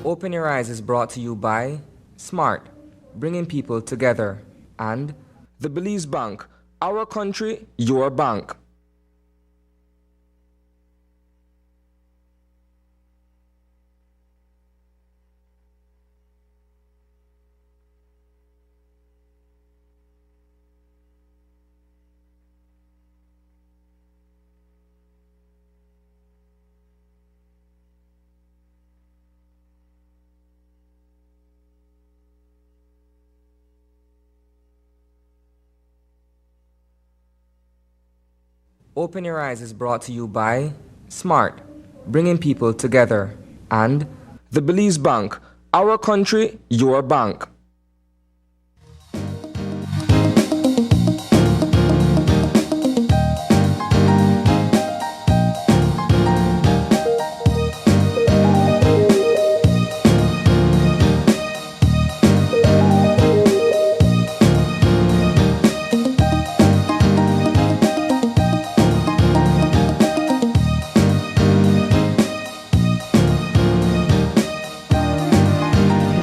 Open Your Eyes is brought to you by SMART, bringing people together, and the Belize Bank, our country, your bank. Open Your Eyes is brought to you by SMART, bringing people together, and the Belize Bank, our country, your bank.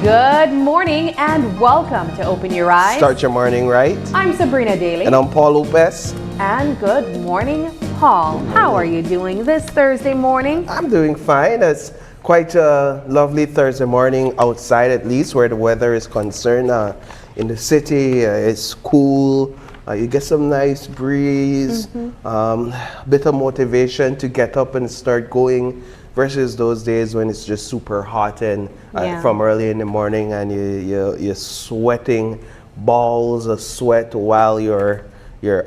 Good morning and welcome to Open Your Eyes. Start your morning right. I'm Sabrina Daly. And I'm Paul Lopez. And good morning, Paul. How are you doing this Thursday morning? I'm doing fine. It's quite a lovely Thursday morning outside, at least where the weather is concerned. In the city, it's cool. You get some nice breeze, bit of motivation to get up and start going, versus those days when it's just super hot and from early in the morning and you're sweating balls of sweat while you're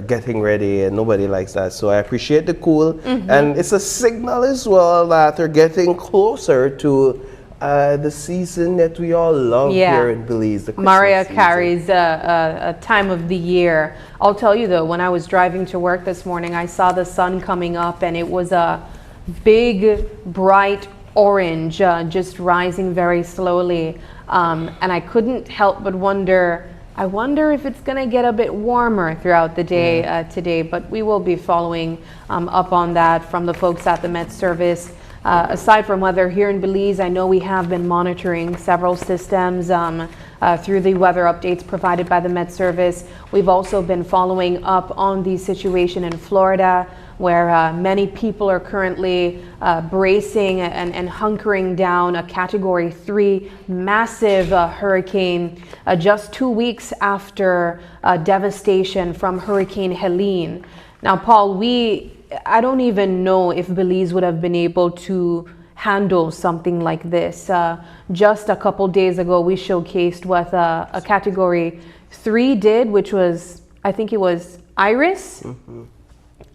getting ready, and nobody likes that. So I appreciate the cool, and it's a signal as well that we're getting closer to the season that we all love here in Belize. Maria carries a time of the year. I'll tell you though, when I was driving to work this morning, I saw the sun coming up and it was a big, bright orange, just rising very slowly. And I couldn't help but wonder, I wonder if it's going to get a bit warmer throughout the day today, but we will be following up on that from the folks at the Met Service. Aside from weather here in Belize, I know we have been monitoring several systems through the weather updates provided by the Met Service. We've also been following up on the situation in Florida. where many people are currently bracing and hunkering down. A Category 3 massive hurricane just 2 weeks after devastation from Hurricane Helene. Now, Paul, I don't even know if Belize would have been able to handle something like this. Just a couple days ago, we showcased what a Category 3 did, which was, I think it was Iris.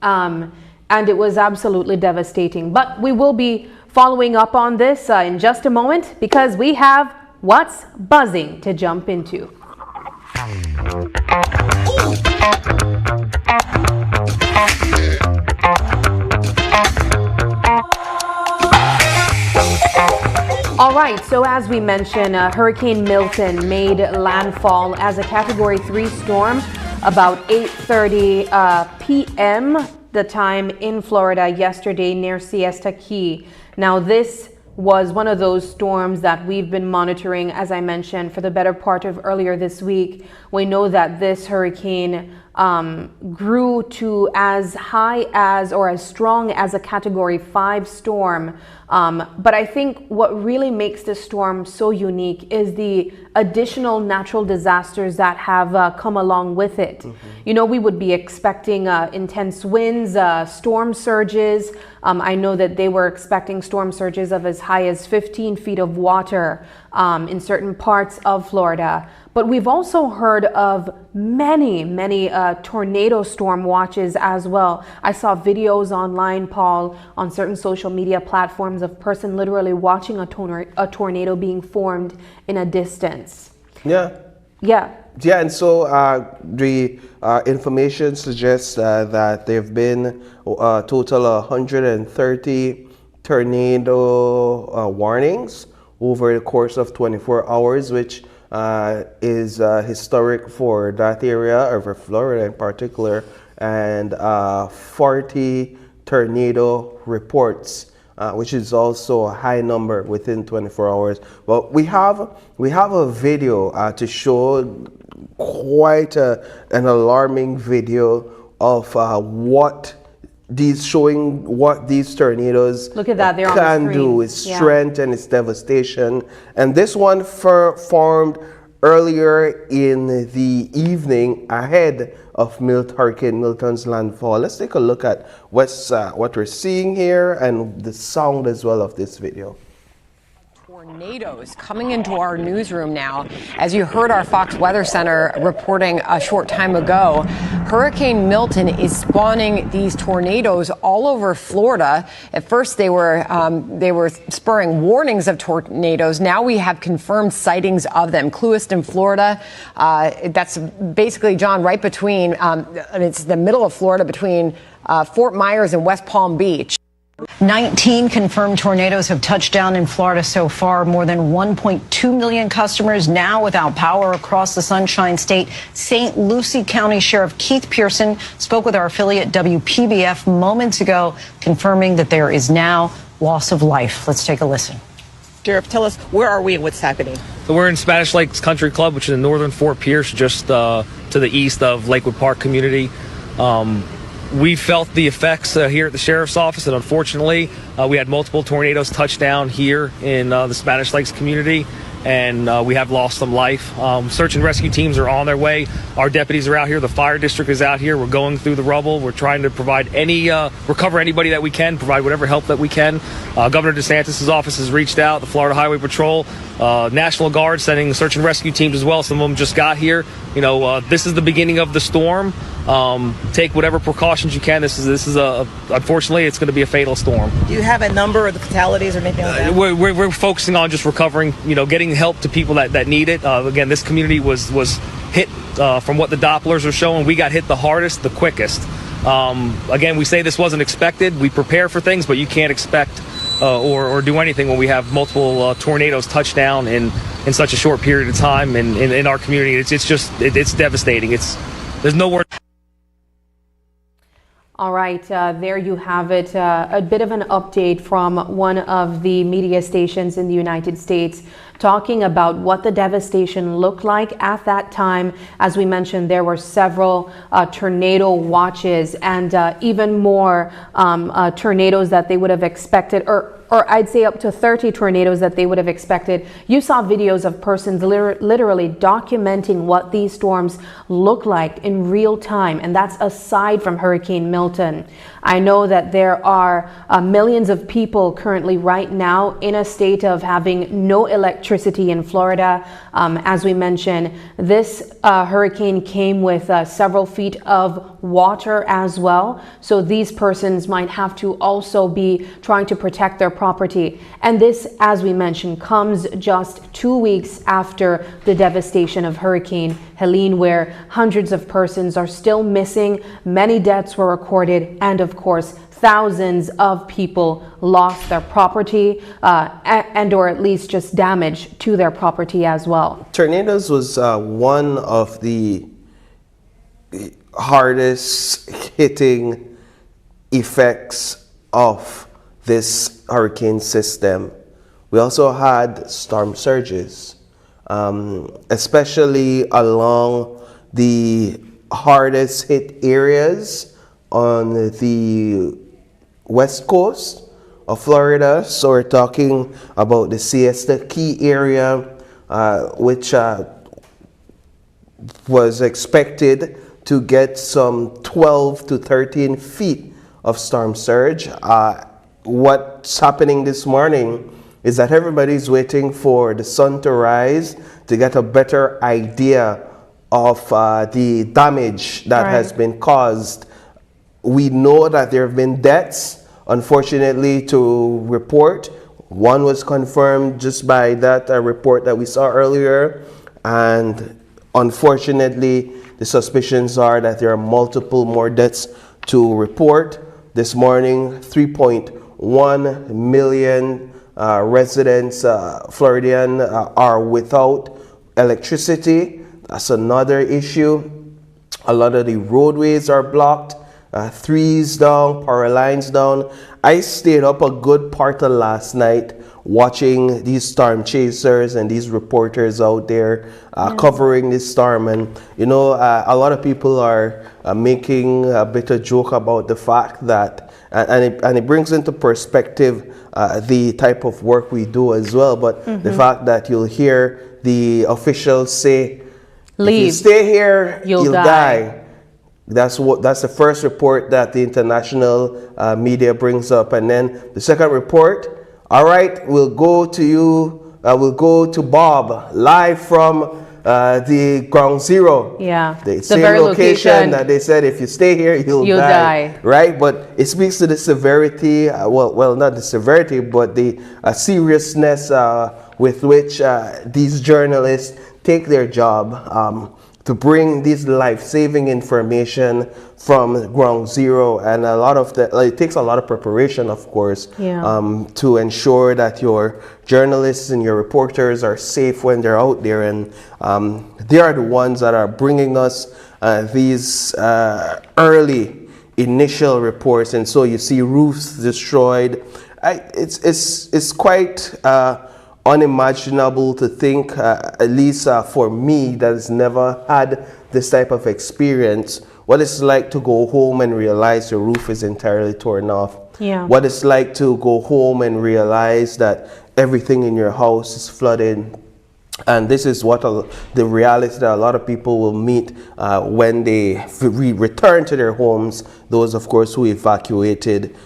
And it was absolutely devastating. But we will be following up on this in just a moment, because we have What's Buzzing to jump into. All right, so as we mentioned, Hurricane Milton made landfall as a Category 3 storm about 8:30 p.m. the time in Florida yesterday near Siesta Key. Now, this was one of those storms that we've been monitoring, as I mentioned, for the better part of earlier this week. We know that this hurricane grew to as high as or as strong as a Category 5 storm. But I think what really makes this storm so unique is the additional natural disasters that have come along with it. You know, we would be expecting intense winds, storm surges. I know that they were expecting storm surges of as high as 15 feet of water in certain parts of Florida. But we've also heard of many tornado storm watches as well. I saw videos online, Paul, on certain social media platforms of person literally watching a tornado being formed in a distance. Yeah, and so the information suggests that there have been a total of 130 tornado warnings over the course of 24 hours, which is historic for that area, or for Florida in particular, and 40 tornado reports, which is also a high number within 24 hours. But we have a video to show quite an alarming video of what these tornadoes Look at that, can do, its strength and its devastation. And this one formed earlier in the evening ahead of Hurricane Milton's landfall. Let's take a look at what we're seeing here and the sound as well of this video. Tornadoes coming into our newsroom now. As you heard our Fox Weather Center reporting a short time ago, Hurricane Milton is spawning these tornadoes all over Florida. At first, they were spurring warnings of tornadoes. Now we have confirmed sightings of them. Clewiston, Florida. That's basically, John, right between. It's the middle of Florida between Fort Myers and West Palm Beach. 19 confirmed tornadoes have touched down in Florida so far. More than 1.2 million customers now without power across the Sunshine State. St. Lucie County Sheriff Keith Pearson spoke with our affiliate WPBF moments ago, confirming that there is now loss of life. Let's take a listen. Sheriff, tell us, where are we and what's happening? So we're in Spanish Lakes Country Club, which is in northern Fort Pierce, just to the east of Lakewood Park community. We felt the effects here at the Sheriff's Office, and unfortunately, we had multiple tornadoes touch down here in the Spanish Lakes community, and we have lost some life. Search and rescue teams are on their way. Our deputies are out here. The fire district is out here. We're going through the rubble. We're trying to provide recover anybody that we can, provide whatever help that we can. Governor DeSantis' office has reached out. The Florida Highway Patrol, National Guard sending search and rescue teams as well. Some of them just got here. You know, this is the beginning of the storm. Take whatever precautions you can. This is unfortunately, it's going to be a fatal storm. Do you have a number of the fatalities or anything like that? We're focusing on just recovering, getting help to people that need it. Again, this community was hit from what the Dopplers are showing. We got hit the hardest, the quickest. Again, we say this wasn't expected. We prepare for things, but you can't expect or do anything when we have multiple tornadoes touch down in such a short period of time in our community. It's devastating. There's no word. All right, there you have it. A bit of an update from one of the media stations in the United States talking about what the devastation looked like at that time. As we mentioned, there were several tornado watches and even more tornadoes that they would have expected, or I'd say up to 30 tornadoes that they would have expected. You saw videos of persons literally documenting what these storms look like in real time, and that's aside from Hurricane Milton. I know that there are millions of people currently right now in a state of having no electricity in Florida. As we mentioned, this hurricane came with several feet of water as well. So these persons might have to also be trying to protect their property. And this, as we mentioned, comes just 2 weeks after the devastation of Hurricane Helene, where hundreds of persons are still missing, many deaths were recorded, and of course, thousands of people lost their property and or at least just damage to their property as well. Tornadoes was one of the hardest hitting effects of this hurricane system. We also had storm surges, especially along the hardest hit areas on the west coast of Florida. So we're talking about the Siesta Key area, which was expected to get some 12 to 13 feet of storm surge. What's happening this morning is that everybody's waiting for the sun to rise to get a better idea of the damage that has been caused. We know that there have been deaths, unfortunately, to report. One was confirmed just by that report that we saw earlier. And unfortunately, the suspicions are that there are multiple more deaths to report. This morning, 3.1 million residents, Floridian, are without electricity. That's another issue. A lot of the roadways are blocked. Trees down, power lines down. I stayed up a good part of last night watching these storm chasers and these reporters out there covering this storm. And you know, a lot of people are making a bit of joke about the fact that, and it brings into perspective the type of work we do as well. But the fact that you'll hear the officials say, "Leave. If you stay here, you'll die." That's the first report that the international media brings up. And then the second report, all right, we'll go to you, we'll go to Bob live from the ground zero. Yeah, the same very location that they said, if you stay here, you'll die. Right? But it speaks to the severity, well, not the severity, but the seriousness with which these journalists take their job to bring this life-saving information from ground zero. And a lot of it takes a lot of preparation, of course, to ensure that your journalists and your reporters are safe when they're out there. And they are the ones that are bringing us these early initial reports. And so you see roofs destroyed. It's quite unimaginable to think, at least for me that has never had this type of experience, what it's like to go home and realize your roof is entirely torn off. What it's like to go home and realize that everything in your house is flooded. And this is what the reality that a lot of people will meet when they return to their homes, those, of course, who evacuated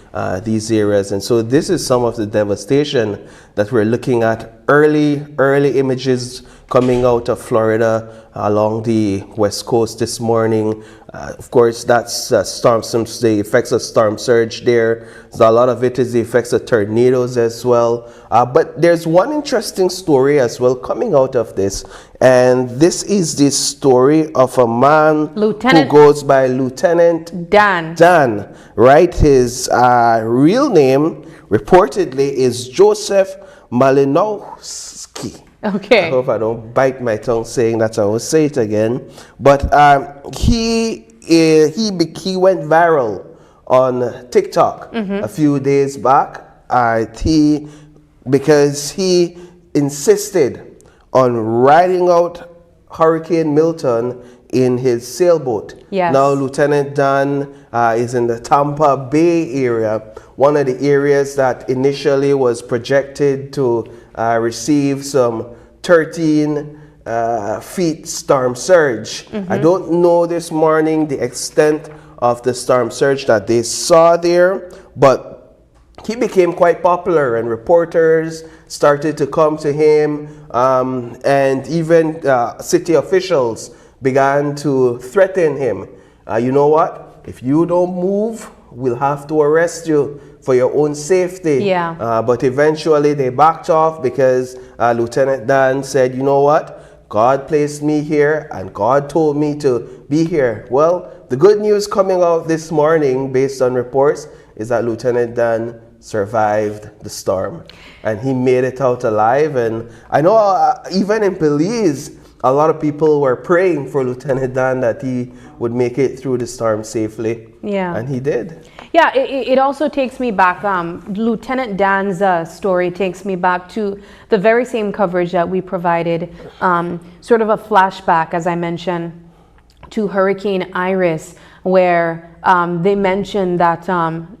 these areas. And so this is some of the devastation that we're looking at. Early images coming out of Florida along the west coast this morning. Of course, that's the effects of storm surge there. So a lot of it is the effects of tornadoes as well. But there's one interesting story as well coming out of this. And this is the story of a man who goes by Lieutenant Dan, right? His real name reportedly is Joseph Malinowski. Okay. I hope I don't bite my tongue saying that. I will say it again. But he went viral on TikTok a few days back. Because he insisted on riding out Hurricane Milton in his sailboat. Yes. Now Lieutenant Dan is in the Tampa Bay area, one of the areas that initially was projected to receive some 13 feet storm surge. I don't know this morning the extent of the storm surge that they saw there, but he became quite popular and reporters started to come to him, and even city officials began to threaten him. You know what? If you don't move, we'll have to arrest you for your own safety. Yeah. But eventually they backed off because Lieutenant Dan said, you know what? God placed me here and God told me to be here. Well, the good news coming out this morning based on reports is that Lieutenant Dan survived the storm and he made it out alive. And I know even in Belize, a lot of people were praying for Lieutenant Dan that he would make it through the storm safely. Yeah. And he did. Yeah, it also takes me back, Lieutenant Dan's story takes me back to the very same coverage that we provided, sort of a flashback, as I mentioned, to Hurricane Iris, where they mentioned that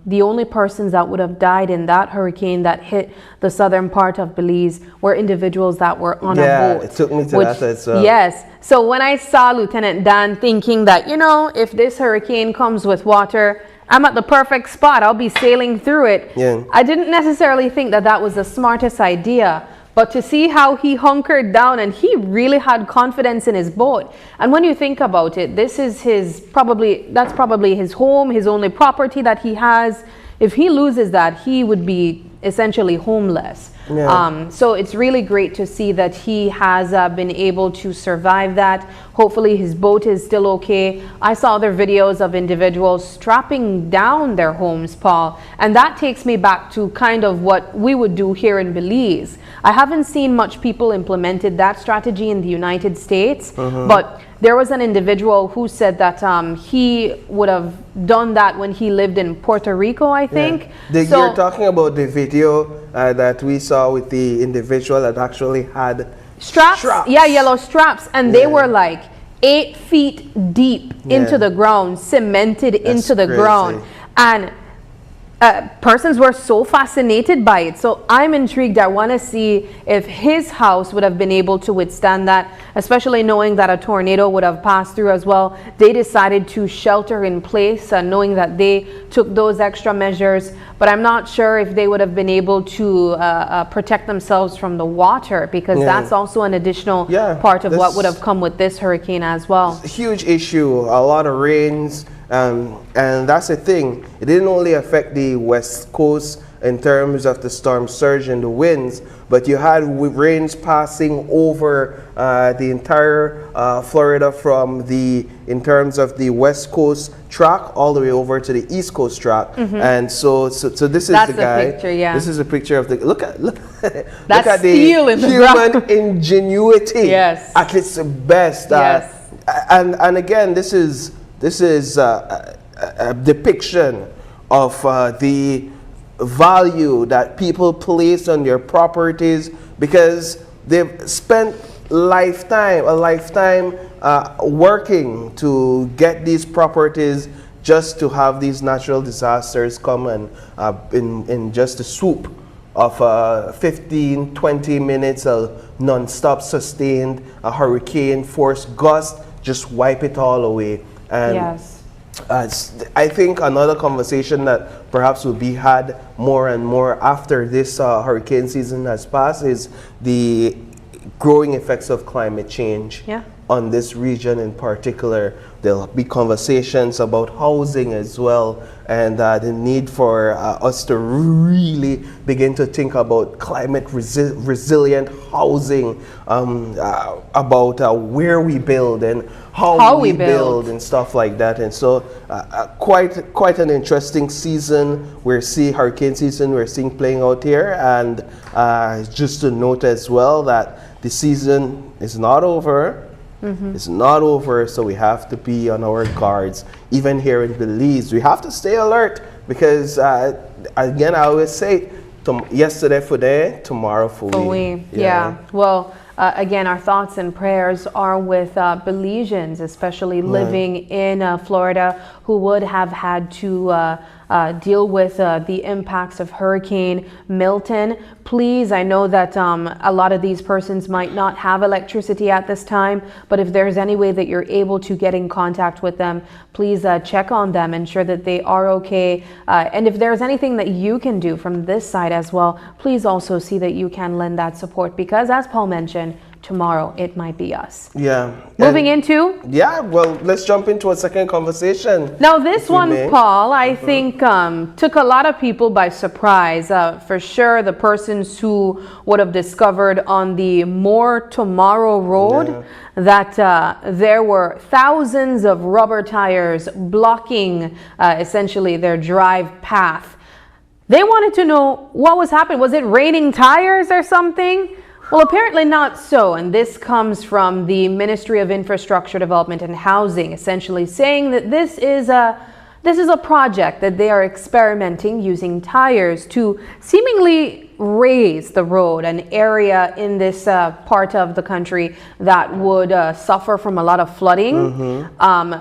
the only persons that would have died in that hurricane that hit the southern part of Belize were individuals that were on a boat. Yeah, it took me to that as well. Yes. So when I saw Lieutenant Dan thinking that, you know, if this hurricane comes with water, I'm at the perfect spot, I'll be sailing through it. Yeah. I didn't necessarily think that that was the smartest idea. But to see how he hunkered down and he really had confidence in his boat. And when you think about it, this is that's probably his home, his only property that he has. If he loses that, he would be essentially homeless. Yeah. So it's really great to see that he has been able to survive that. Hopefully his boat is still okay. I saw other videos of individuals strapping down their homes, Paul, and that takes me back to kind of what we would do here in Belize. I haven't seen much people implemented that strategy in the United States, but there was an individual who said that he would have done that when he lived in Puerto Rico, I think. Yeah. You're talking about the video that we saw with the individual that actually had straps. Yeah, yellow straps, and they were like 8 feet deep into the ground, cemented into the ground, and persons were so fascinated by it. So I'm intrigued. I want to see if his house would have been able to withstand that, especially knowing that a tornado would have passed through as well. They decided to shelter in place, knowing that they took those extra measures, but I'm not sure if they would have been able to protect themselves from the water, because that's also an additional part of what would have come with this hurricane as well. It's a huge issue, a lot of rains. And that's the thing, it didn't only affect the west coast in terms of the storm surge and the winds, but you had rains passing over the entire Florida from in terms of the west coast track all the way over to the east coast track. And so this is That's the guy. Picture, yeah. This is a picture of the look at That's the steel in the human ingenuity at its best. And again, this is a depiction of the value that people place on their properties, because they've spent a lifetime working to get these properties, just to have these natural disasters come and in just a swoop of 15-20 minutes of non-stop sustained hurricane force gust, just wipe it all away. And I think another conversation that perhaps will be had more and more after this hurricane season has passed is the growing effects of climate change on this region in particular. There'll be conversations about housing as well, and the need for us to really begin to think about climate resilient housing, about where we build and how we build and stuff like that. And so quite an interesting season hurricane season we're seeing playing out here. And just to note as well that the season is not over. It's not over, so we have to be on our guards. Even here in Belize, we have to stay alert because, again, I always say, yesterday for they, tomorrow for we. Yeah. Well, again, our thoughts and prayers are with Belizeans, especially living in Florida, who would have had to deal with the impacts of Hurricane Milton. Please, I know that a lot of these persons might not have electricity at this time, but if there's any way that you're able to get in contact with them, please check on them, ensure that they are okay. And if there's anything that you can do from this side as well, please also see that you can lend that support, because as Paul mentioned, tomorrow it might be us. Yeah. Moving into? Yeah, well, let's jump into a second conversation. Now this one, Paul, I think took a lot of people by surprise. For sure, the persons who would have discovered on the More Tomorrow Road that there were thousands of rubber tires blocking essentially their drive path. They wanted to know what was happening. Was it raining tires or something? Well, apparently not so, and this comes from the Ministry of Infrastructure Development and Housing, essentially saying that this is a project that they are experimenting using tires to seemingly raise the road, an area in this part of the country that would suffer from a lot of flooding.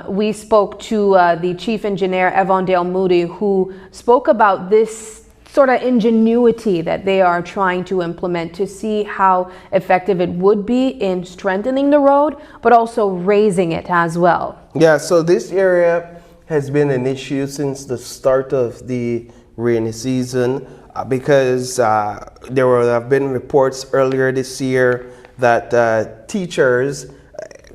We spoke to the chief engineer, Evandale Moody, who spoke about this sort of ingenuity that they are trying to implement to see how effective it would be in strengthening the road, but also raising it as well. Yeah, so this area has been an issue since the start of the rainy season because there have been reports earlier this year that teachers,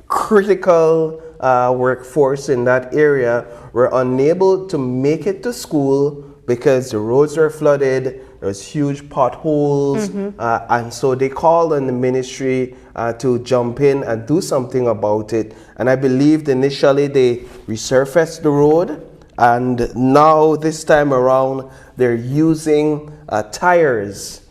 critical workforce in that area, were unable to make it to school because the roads were flooded, there was huge potholes, and so they called on the ministry to jump in and do something about it. And I believed initially they resurfaced the road, and now this time around they're using tires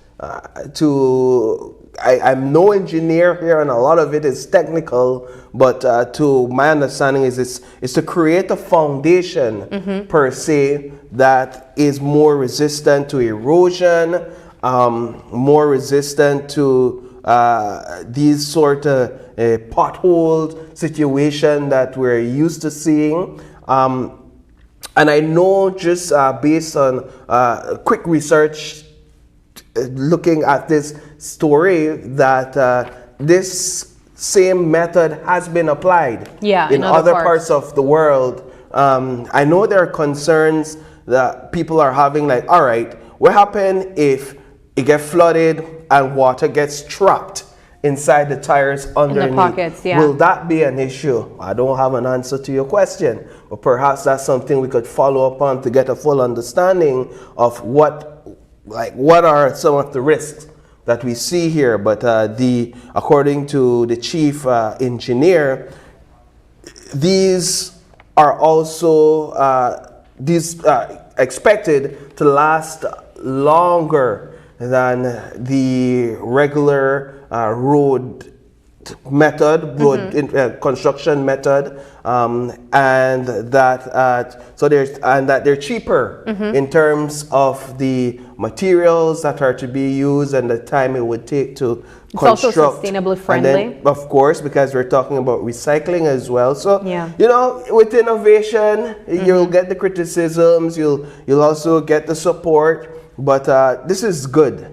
to... I'm no engineer here, and a lot of it is technical, but to my understanding is to create a foundation per se that is more resistant to erosion, more resistant to these sort of pothole situation that we're used to seeing. And I know just based on quick research looking at this story that this same method has been applied in other parts of the world. I know there are concerns that people are having, like, all right, what happens if it gets flooded and water gets trapped inside the tires underneath? In the pockets, Will that be an issue? I don't have an answer to your question, but perhaps that's something we could follow up on to get a full understanding of what are some of the risks that we see here. But according to the chief engineer, these are also expected to last longer than the regular road method, construction method, and that they're cheaper in terms of the materials that are to be used and the time it would take to construct. It's also sustainably friendly. And then, of course, because we're talking about recycling as well. So, you know, with innovation, you'll get the criticisms, you'll also get the support. But this is good.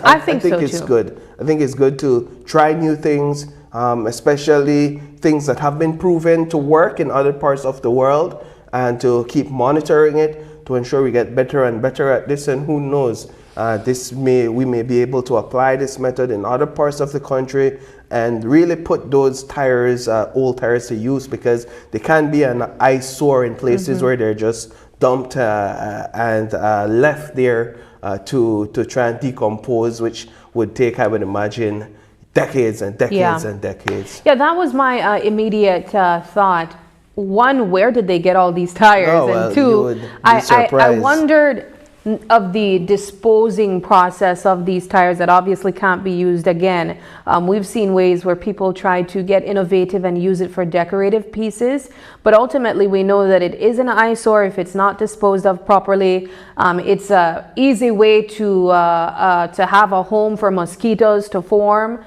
I think it's good. I think it's good to try new things, especially things that have been proven to work in other parts of the world, and to keep monitoring it to ensure we get better and better at this. And who knows, we may be able to apply this method in other parts of the country and really put those tires, old tires, to use, because they can be an eyesore in places where they're just dumped and left there to try and decompose, which would take, I would imagine, decades and decades and decades. Yeah, that was my immediate thought. One, where did they get all these tires? Oh, well, and two, I wondered disposing process of these tires that obviously can't be used again. We've seen ways where people try to get innovative and use it for decorative pieces, but ultimately we know that it is an eyesore if it's not disposed of properly. It's an easy way to have a home for mosquitoes to form.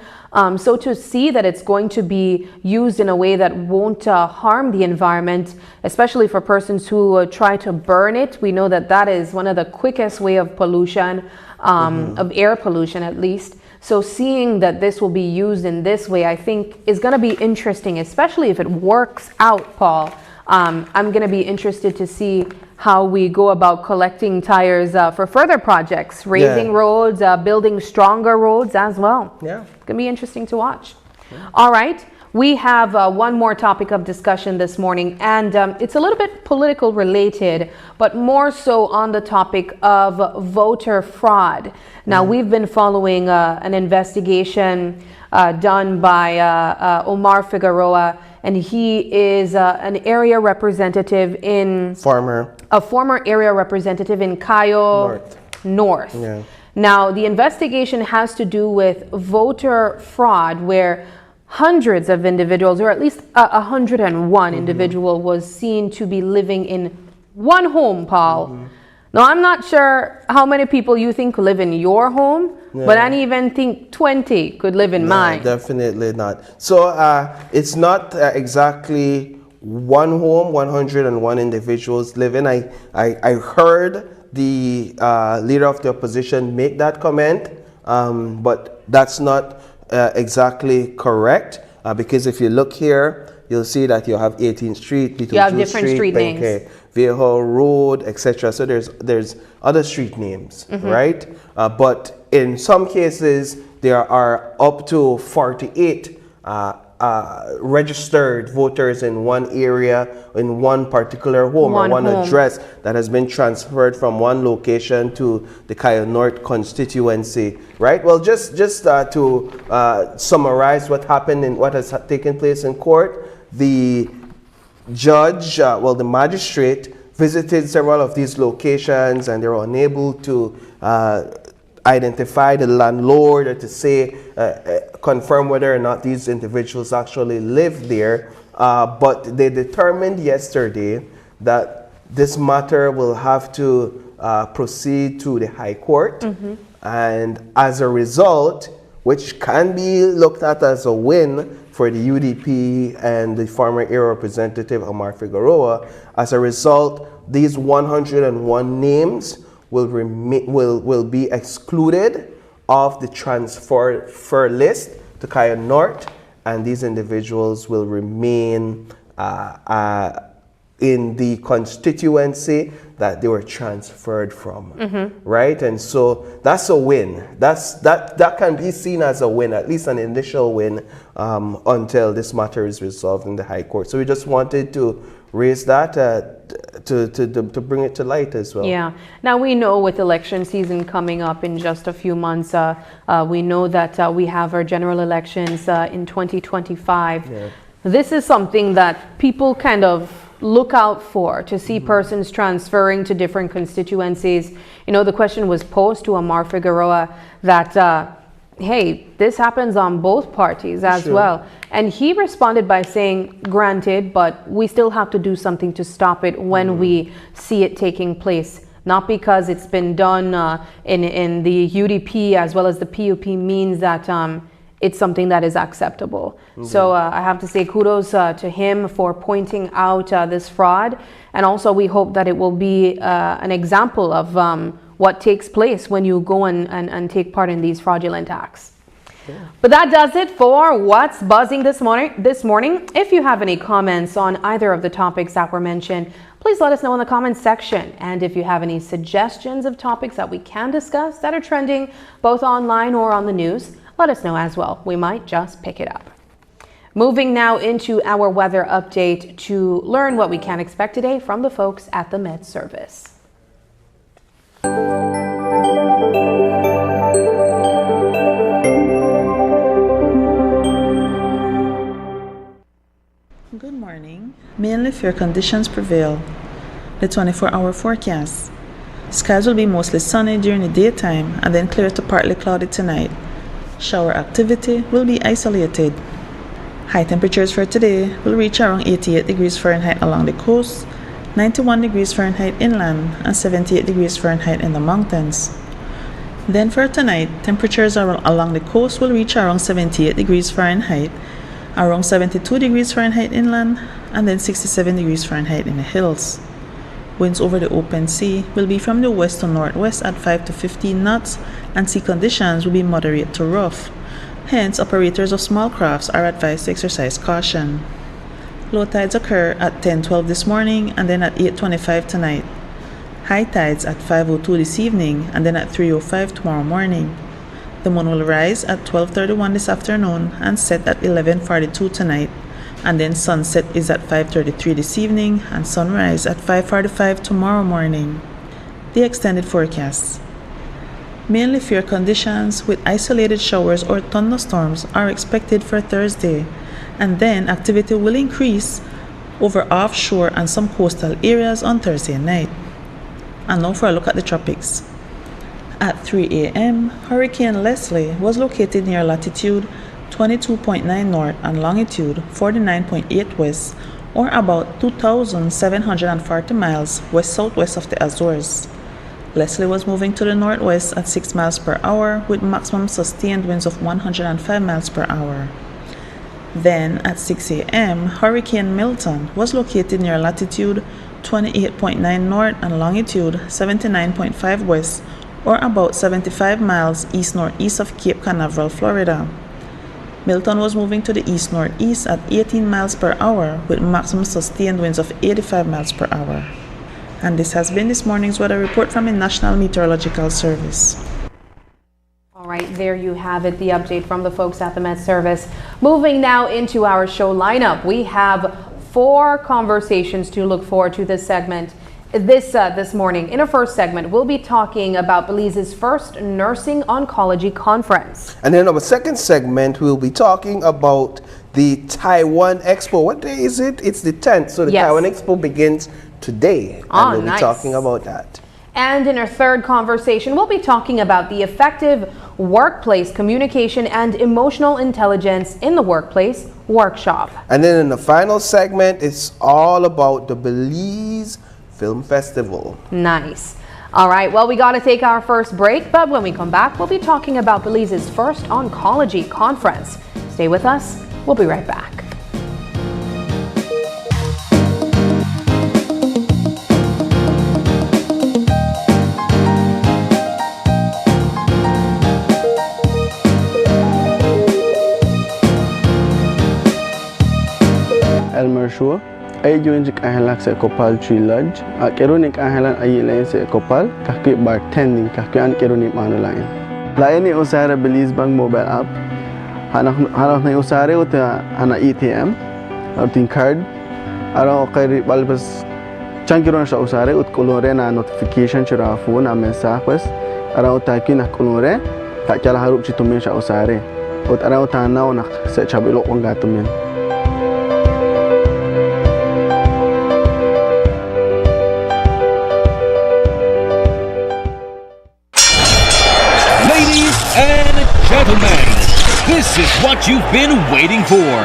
So to see that it's going to be used in a way that won't harm the environment, especially for persons who try to burn it, we know that that is one of the quickest way of pollution, of air pollution at least. So seeing that this will be used in this way, I think is going to be interesting, especially if it works out, Paul. I'm going to be interested to see how we go about collecting tires for further projects, raising roads, building stronger roads as well. Yeah. It's going to be interesting to watch. Yeah. All right. We have one more topic of discussion this morning, and it's a little bit political related, but more so on the topic of voter fraud. Now, we've been following an investigation done by Omar Figueroa, and he is an area representative in... A former area representative in Cayo North. Yeah. Now, the investigation has to do with voter fraud, where hundreds of individuals, or at least 101 individual, was seen to be living in one home, Paul. Now, I'm not sure how many people you think live in your home, but I even think 20 could live in mine. Definitely not. So it's not exactly one home, 101 individuals live in. I heard the leader of the opposition make that comment, but that's not exactly correct, because if you look here, you'll see that you have 18th Street, Little you have different street names. Viejo Road, etc. So there's other street names, right? But in some cases, there are up to 48 registered voters in one area, in one particular home, or one address that has been transferred from one location to the Cayo North constituency, right? Well, just to summarize what happened and what has taken place in court, the judge, the magistrate, visited several of these locations, and they were unable to identify the landlord or to say, confirm whether or not these individuals actually live there. But they determined yesterday that this matter will have to proceed to the High Court. And as a result, which can be looked at as a win for the UDP and the former area representative Omar Figueroa, as a result, these 101 names will be excluded of the transfer list to Cayo North, and these individuals will remain in the constituency that they were transferred from, right? And so that's a win. That can be seen as a win, at least an initial win, until this matter is resolved in the High Court. So we just wanted to raise that to bring it to light as well. Yeah. Now we know with election season coming up in just a few months, we know that we have our general elections in 2025. Yeah. This is something that people kind of look out for, to see persons transferring to different constituencies. You know, the question was posed to Omar Figueroa that, hey, this happens on both parties as well. And he responded by saying, granted, but we still have to do something to stop it when we see it taking place. Not because it's been done in the UDP as well as the PUP means that it's something that is acceptable. So I have to say kudos to him for pointing out this fraud. And also we hope that it will be an example of what takes place when you go and take part in these fraudulent acts. Yeah. But that does it for What's Buzzing this morning. If you have any comments on either of the topics that were mentioned, please let us know in the comments section. And if you have any suggestions of topics that we can discuss that are trending both online or on the news, let us know as well. We might just pick it up. Moving now into our weather update to learn what we can expect today from the folks at the Met Service. Good morning. Mainly fair conditions prevail. The 24-hour forecast. Skies will be mostly sunny during the daytime and then clear to partly cloudy tonight. Shower activity will be isolated. High temperatures for today will reach around 88 degrees Fahrenheit along the coast, 91 degrees Fahrenheit inland, and 78 degrees Fahrenheit in the mountains. Then for tonight, temperatures along the coast will reach around 78 degrees Fahrenheit, around 72 degrees Fahrenheit inland, and then 67 degrees Fahrenheit in the hills. Winds over the open sea will be from the west to northwest at 5 to 15 knots, and sea conditions will be moderate to rough. Hence, operators of small crafts are advised to exercise caution. Low tides occur at 10:12 this morning and then at 8:25 tonight. High tides at 5:02 this evening and then at 3:05 tomorrow morning. The moon will rise at 12:31 this afternoon and set at 11:42 tonight. And then sunset is at 5:33 this evening and sunrise at 5:45 tomorrow morning. The extended forecast. Mainly fair conditions with isolated showers or thunderstorms are expected for Thursday, and then activity will increase over offshore and some coastal areas on Thursday night. And now for a look at the tropics. At 3 a.m., Hurricane Leslie was located near latitude 22.9 north and longitude 49.8 west, or about 2,740 miles west-southwest of the Azores. Leslie was moving to the northwest at 6 miles per hour with maximum sustained winds of 105 miles per hour. Then, at 6 a.m., Hurricane Milton was located near latitude 28.9 north and longitude 79.5 west, or about 75 miles east-northeast of Cape Canaveral, Florida. Milton was moving to the east-northeast at 18 miles per hour with maximum sustained winds of 85 miles per hour. And this has been this morning's weather report from the National Meteorological Service. All right, there you have it, the update from the folks at the Met Service. Moving now into our show lineup, we have 4 conversations to look forward to this segment. This morning, in our first segment, we'll be talking about Belize's first nursing oncology conference. And in our second segment, we'll be talking about the Taiwan Expo. What day is it? It's the 10th. So the Yes. Taiwan Expo begins today. Ah, and we'll nice. be talking about that. And in our third conversation, we'll be talking about the effective workplace communication and emotional intelligence in the workplace workshop. And then in the final segment, it's all about the Belize Film Festival. Nice. All right, well, we got to take our first break, but when we come back, we'll be talking about Belize's first oncology conference. Stay with us. We'll be right back. Elmer Shua. Ay join jik ahelak se kopal tree lodge. Keronik ahelan ay lain se kopal. Kakui bartending kakui an keronik mano lain. Lain ni usara Belize Bank mobile app. Hanak na usara uta ana ATM. Utin card. Ara okay balbas changkiron sa usara ut kolore na notification chira phone na mensajes. Ara uta kina kolore. Tak kala harup chitumin sa usara. Ut ara uta naw nak se chabilo wang gatumin. Gentlemen, this is what you've been waiting for.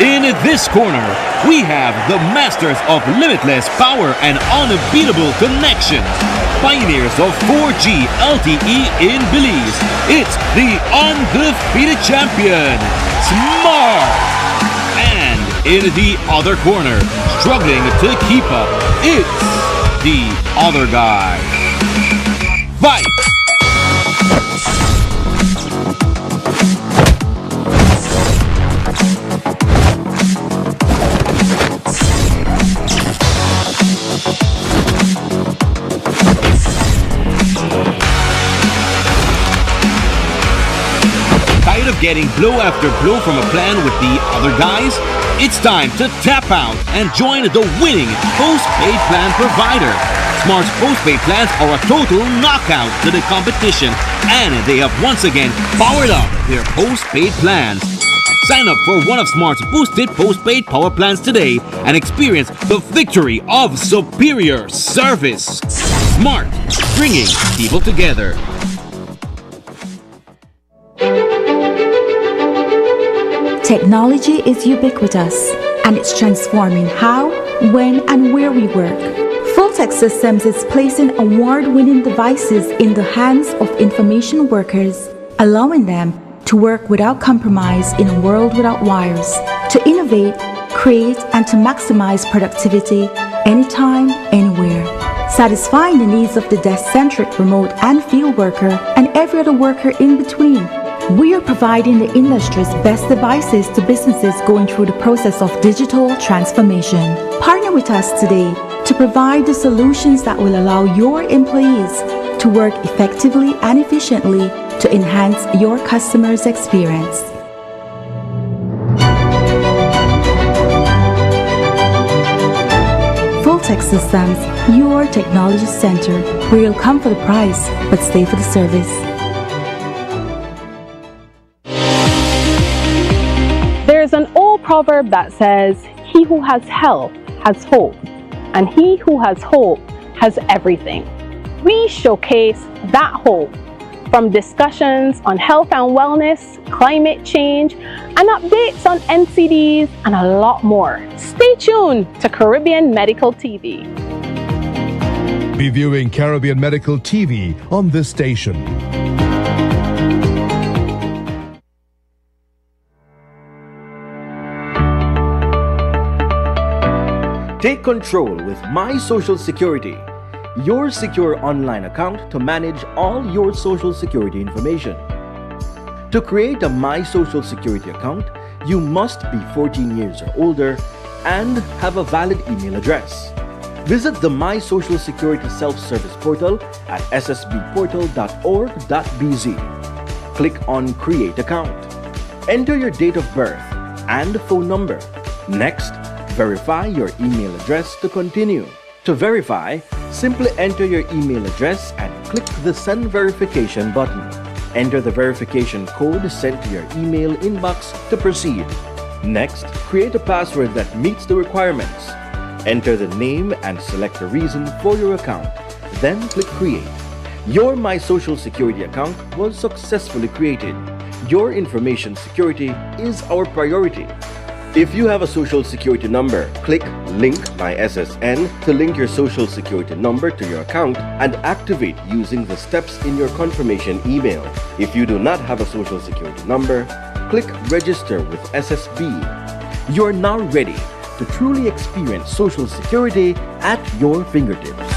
In this corner, we have the masters of limitless power and unbeatable connection. Pioneers of 4G LTE in Belize. It's the undefeated champion, Smart. And in the other corner, struggling to keep up, it's the other guy. Fight! Getting blow after blow from a plan with the other guys? It's time to tap out and join the winning postpaid plan provider. Smart's postpaid plans are a total knockout to the competition, and they have once again powered up their postpaid plans. Sign up for one of Smart's boosted postpaid power plans today and experience the victory of superior service. Smart, bringing people together. Technology is ubiquitous, and it's transforming how, when, and where we work. Fulltech Systems is placing award-winning devices in the hands of information workers, allowing them to work without compromise in a world without wires, to innovate, create, and to maximize productivity anytime, anywhere, satisfying the needs of the desk-centric remote and field worker and every other worker in between. We are providing the industry's best devices to businesses going through the process of digital transformation. Partner with us today to provide the solutions that will allow your employees to work effectively and efficiently to enhance your customers' experience. Fulltech Systems, your technology center, where you'll come for the price but stay for the service. There's an old proverb that says, "He who has health has hope, and he who has hope has everything." We showcase that hope from discussions on health and wellness, climate change, and updates on NCDs and a lot more. Stay tuned to Caribbean Medical TV. Be viewing Caribbean Medical TV on this station. Take control with My Social Security, your secure online account to manage all your social security information. To create a My Social Security account, you must be 14 years or older and have a valid email address. Visit the My Social Security self-service portal at ssbportal.org.bz. Click on Create Account. Enter your date of birth and phone number. Next, verify your email address to continue. To verify, simply enter your email address and click the Send Verification button. Enter the verification code sent to your email inbox to proceed. Next, create a password that meets the requirements. Enter the name and select the reason for your account. Then click Create. Your My Social Security account was successfully created. Your information security is our priority. If you have a social security number, click Link My SSN to link your social security number to your account and activate using the steps in your confirmation email. If you do not have a social security number, click Register with SSB. You are now ready to truly experience social security at your fingertips.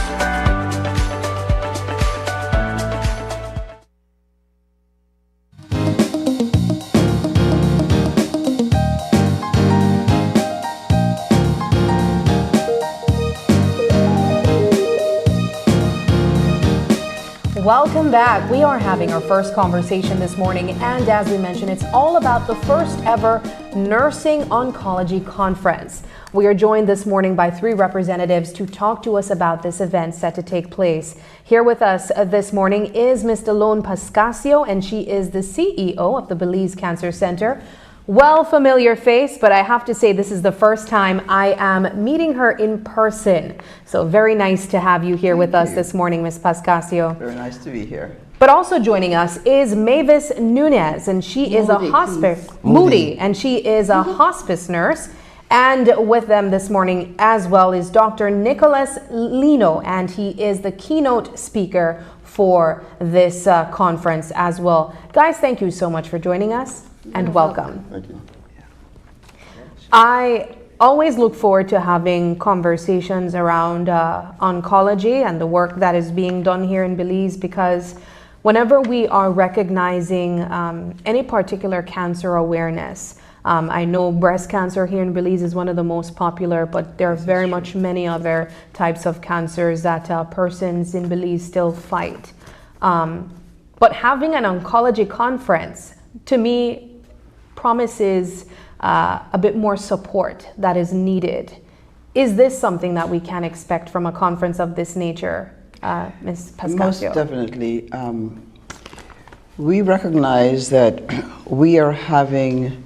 Welcome back. We are having our first conversation this morning, and as we mentioned, it's all about the first ever Nursing Oncology Conference. We are joined this morning by 3 representatives to talk to us about this event set to take place. Here with us this morning is Ms. Delone Pascasio, and she is the CEO of the Belize Cancer Center. Well, familiar face, but I have to say this is the first time I am meeting her in person. So very nice to have you here with us this morning, Ms. Pascasio. Very nice to be here. But also joining us is Mavis Nunez, and she is a hospice nurse. And with them this morning as well is Dr. Nicholas Lino, and he is the keynote speaker for this conference as well. Guys, thank you so much for joining us. And welcome. Thank you. I always look forward to having conversations around oncology and the work that is being done here in Belize, because whenever we are recognizing any particular cancer awareness, I know breast cancer here in Belize is one of the most popular, but there are very much many other types of cancers that persons in Belize still fight. But having an oncology conference, to me, promises a bit more support that is needed. Is this something that we can expect from a conference of this nature, Ms. Pascasio? Most definitely. We recognize that we are having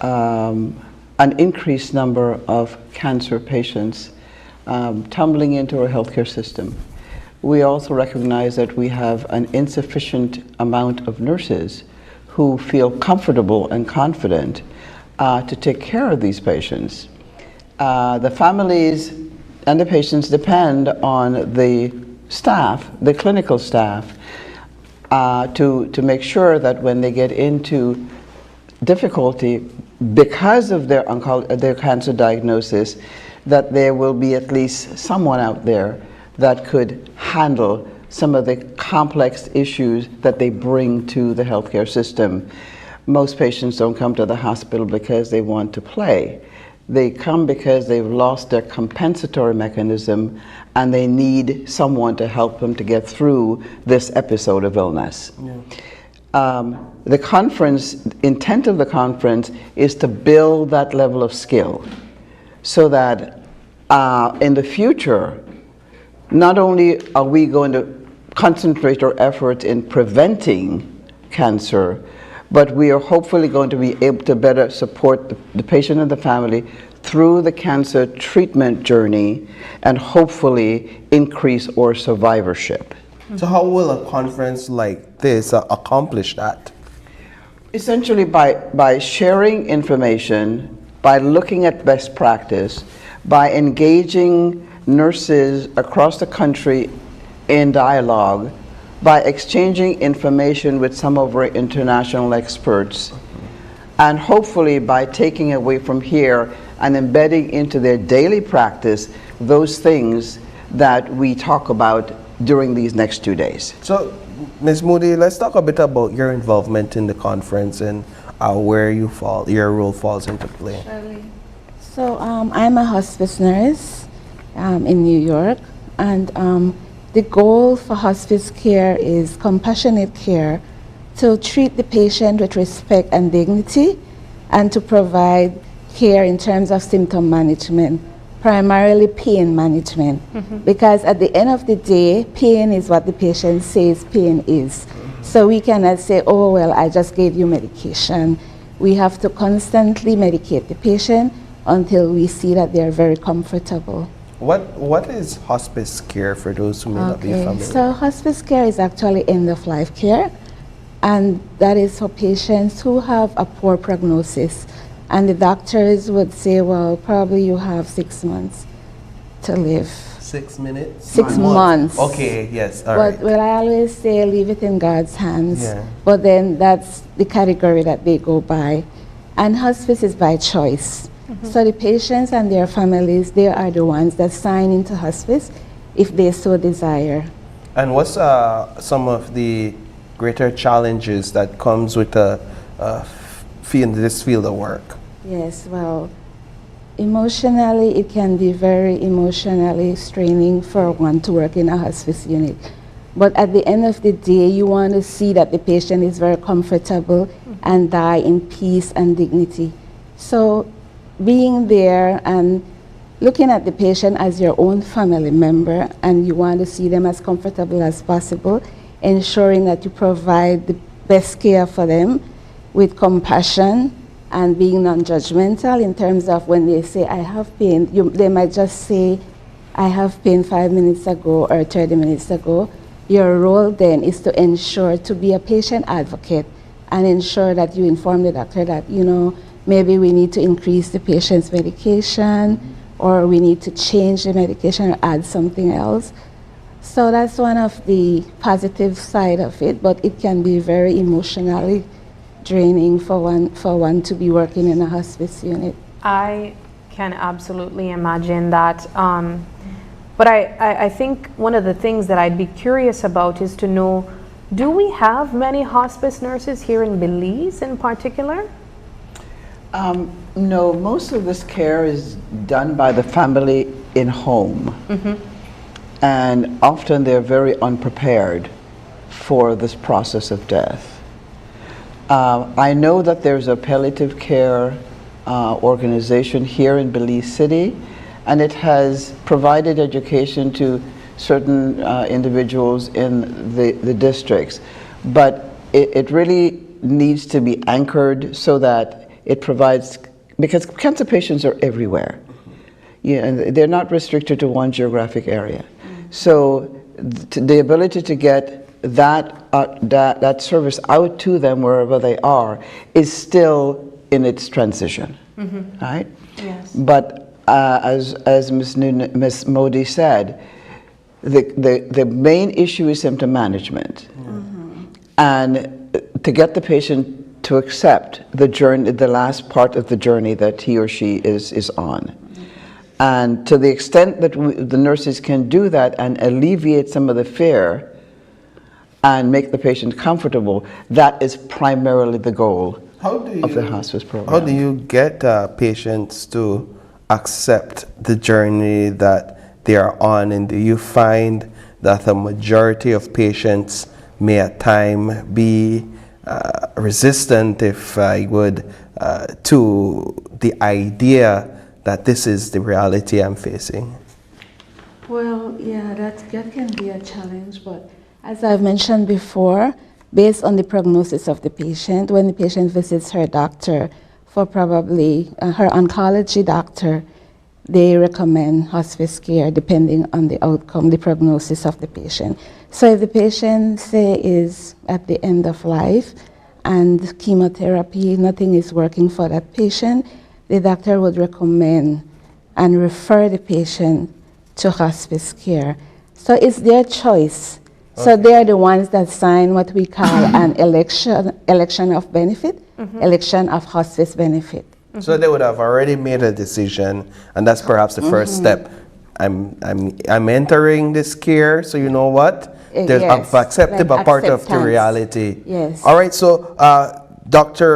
an increased number of cancer patients tumbling into our healthcare system. we also recognize that we have an insufficient amount of nurses who feel comfortable and confident to take care of these patients. The families and the patients depend on the staff, the clinical staff, to make sure that when they get into difficulty because of their cancer diagnosis, that there will be at least someone out there that could handle some of the complex issues that they bring to the healthcare system. Most patients don't come to the hospital because they want to play. They come because they've lost their compensatory mechanism and they need someone to help them to get through this episode of illness. The conference, intent of the conference is to build that level of skill so that in the future, not only are we going to concentrate our efforts in preventing cancer, but we are hopefully going to be able to better support the patient and the family through the cancer treatment journey and hopefully increase our survivorship. So how will a conference like this accomplish that? Essentially by sharing information, by looking at best practice, by engaging nurses across the country in dialogue, by exchanging information with some of our international experts, and hopefully by taking away from here and embedding into their daily practice those things that we talk about during these next 2 days. So, Ms. Moody, let's talk a bit about your involvement in the conference and where your role falls into play. Surely. So I'm a hospice nurse in New York, and the goal for hospice care is compassionate care, to treat the patient with respect and dignity, and to provide care in terms of symptom management, primarily pain management. Because at the end of the day, pain is what the patient says pain is. So we cannot say, oh, well, I just gave you medication. We have to constantly medicate the patient until we see that they're very comfortable. What is hospice care for those who may not be familiar? So hospice care is actually end-of-life care, and that is for patients who have a poor prognosis. And the doctors would say, well, probably you have 6 months to live. 6 minutes? 6 months. Okay, yes, all right. Well, I always say leave it in God's hands. Yeah. But then that's the category that they go by. And hospice is by choice. So the patients and their families, they are the ones that sign into hospice if they so desire. And what's some of the greater challenges that comes with this field of work? Yes, well, emotionally, it can be very emotionally straining for one to work in a hospice unit. But at the end of the day, you want to see that the patient is very comfortable and die in peace and dignity. So being there and looking at the patient as your own family member, and you want to see them as comfortable as possible, ensuring that you provide the best care for them with compassion and being non-judgmental in terms of when they say, I have pain, they might just say, I have pain 5 minutes ago or 30 minutes ago. Your role then is to ensure to be a patient advocate and ensure that you inform the doctor that, maybe we need to increase the patient's medication, or we need to change the medication or add something else. So that's one of the positive side of it, but it can be very emotionally draining for one to be working in a hospice unit. I can absolutely imagine that. But I think one of the things that I'd be curious about is to know, do we have many hospice nurses here in Belize in particular? No, most of this care is done by the family in home. And often they're very unprepared for this process of death. I know that there's a palliative care organization here in Belize City, and it has provided education to certain individuals in the districts. But it really needs to be anchored so that it provides, because cancer patients are everywhere. And they're not restricted to one geographic area. So the ability to get that service out to them wherever they are is still in its transition, right? Yes. But as Ms. Modi said, the main issue is symptom management, and to get the patient to accept the journey, the last part of the journey that he or she is on. And to the extent that the nurses can do that and alleviate some of the fear and make the patient comfortable, that is primarily the goal of the hospice program. How do you get patients to accept the journey that they are on? And do you find that a majority of patients may at times be resistant, if I would, to the idea that this is the reality I'm facing? Well, yeah, that can be a challenge, but as I've mentioned before, based on the prognosis of the patient, when the patient visits her doctor for probably her oncology doctor, they recommend hospice care depending on the outcome, the prognosis of the patient. So if the patient, say, is at the end of life and chemotherapy, nothing is working for that patient, the doctor would recommend and refer the patient to hospice care. So it's their choice. Okay. So they are the ones that sign what we call an election of benefit, election of hospice benefit. So they would have already made a decision, and that's perhaps the first step. I'm entering this care, so you know what? I've accepted a part of the reality. Yes. All right, so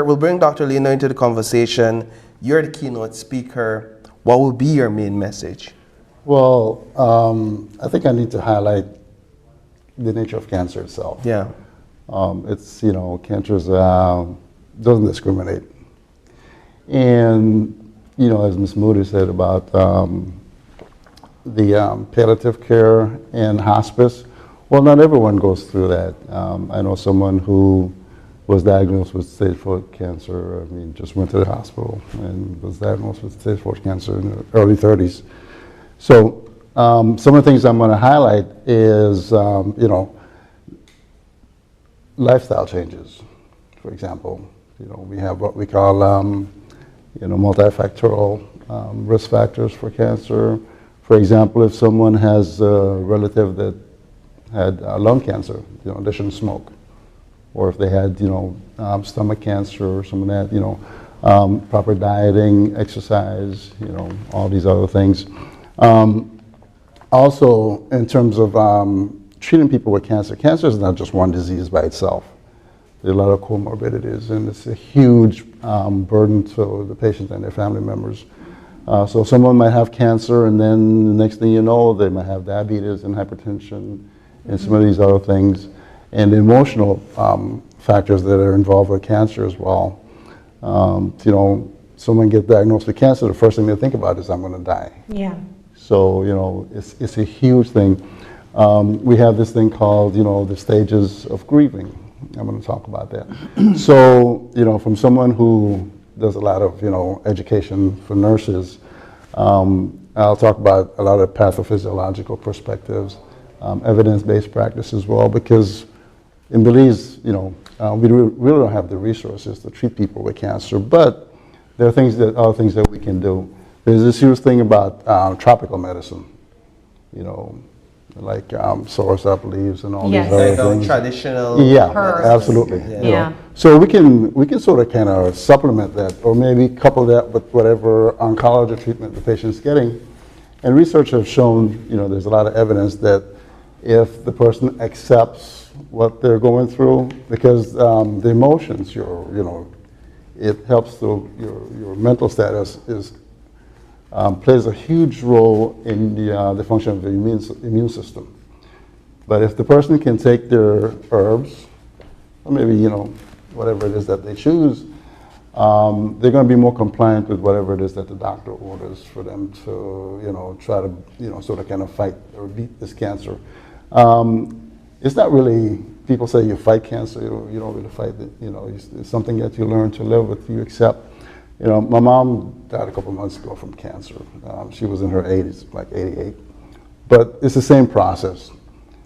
we'll bring Dr. Lino into the conversation. You're the keynote speaker. What will be your main message? Well, I think I need to highlight the nature of cancer itself. Yeah. It's, cancer doesn't discriminate. And, as Ms. Moody said about the palliative care and hospice, well, not everyone goes through that. I know someone who was diagnosed with stage 4 cancer, just went to the hospital and was diagnosed with stage 4 cancer in the early 30s. So some of the things I'm going to highlight is, lifestyle changes. For example, we have what we call, multifactorial risk factors for cancer. For example, if someone has a relative that had lung cancer, they shouldn't smoke. Or if they had, stomach cancer or some of that, proper dieting, exercise, all these other things. Also, in terms of treating people with cancer, cancer is not just one disease by itself. There are a lot of comorbidities, and it's a huge burden to the patient and their family members. So someone might have cancer, and then the next thing you know, they might have diabetes and hypertension and some of these other things. And emotional factors that are involved with cancer as well. Someone gets diagnosed with cancer, the first thing they think about is, I'm going to die. Yeah. So, it's a huge thing. We have this thing called, the stages of grieving. I'm going to talk about that. So, from someone who does a lot of, education for nurses, I'll talk about a lot of pathophysiological perspectives, evidence-based practice as well, because in Belize, we really don't have the resources to treat people with cancer, but there are other things that we can do. There's this huge thing about tropical medicine, like soursop leaves and all these other things. Traditional. Yeah, herbs. absolutely. Yeah. So we can sort of kind of supplement that, or maybe couple that with whatever oncology treatment the patient's getting. And research has shown, there's a lot of evidence that if the person accepts what they're going through, because the emotions, it helps your mental status plays a huge role in the function of the immune system. But if the person can take their herbs, or maybe whatever it is that they choose, they're going to be more compliant with whatever it is that the doctor orders for them to try to sort of kind of fight or beat this cancer. It's not really, people say you fight cancer, you don't really fight it, it's something that you learn to live with, you accept. My mom died a couple months ago from cancer. She was in her 80s, like 88. But it's the same process.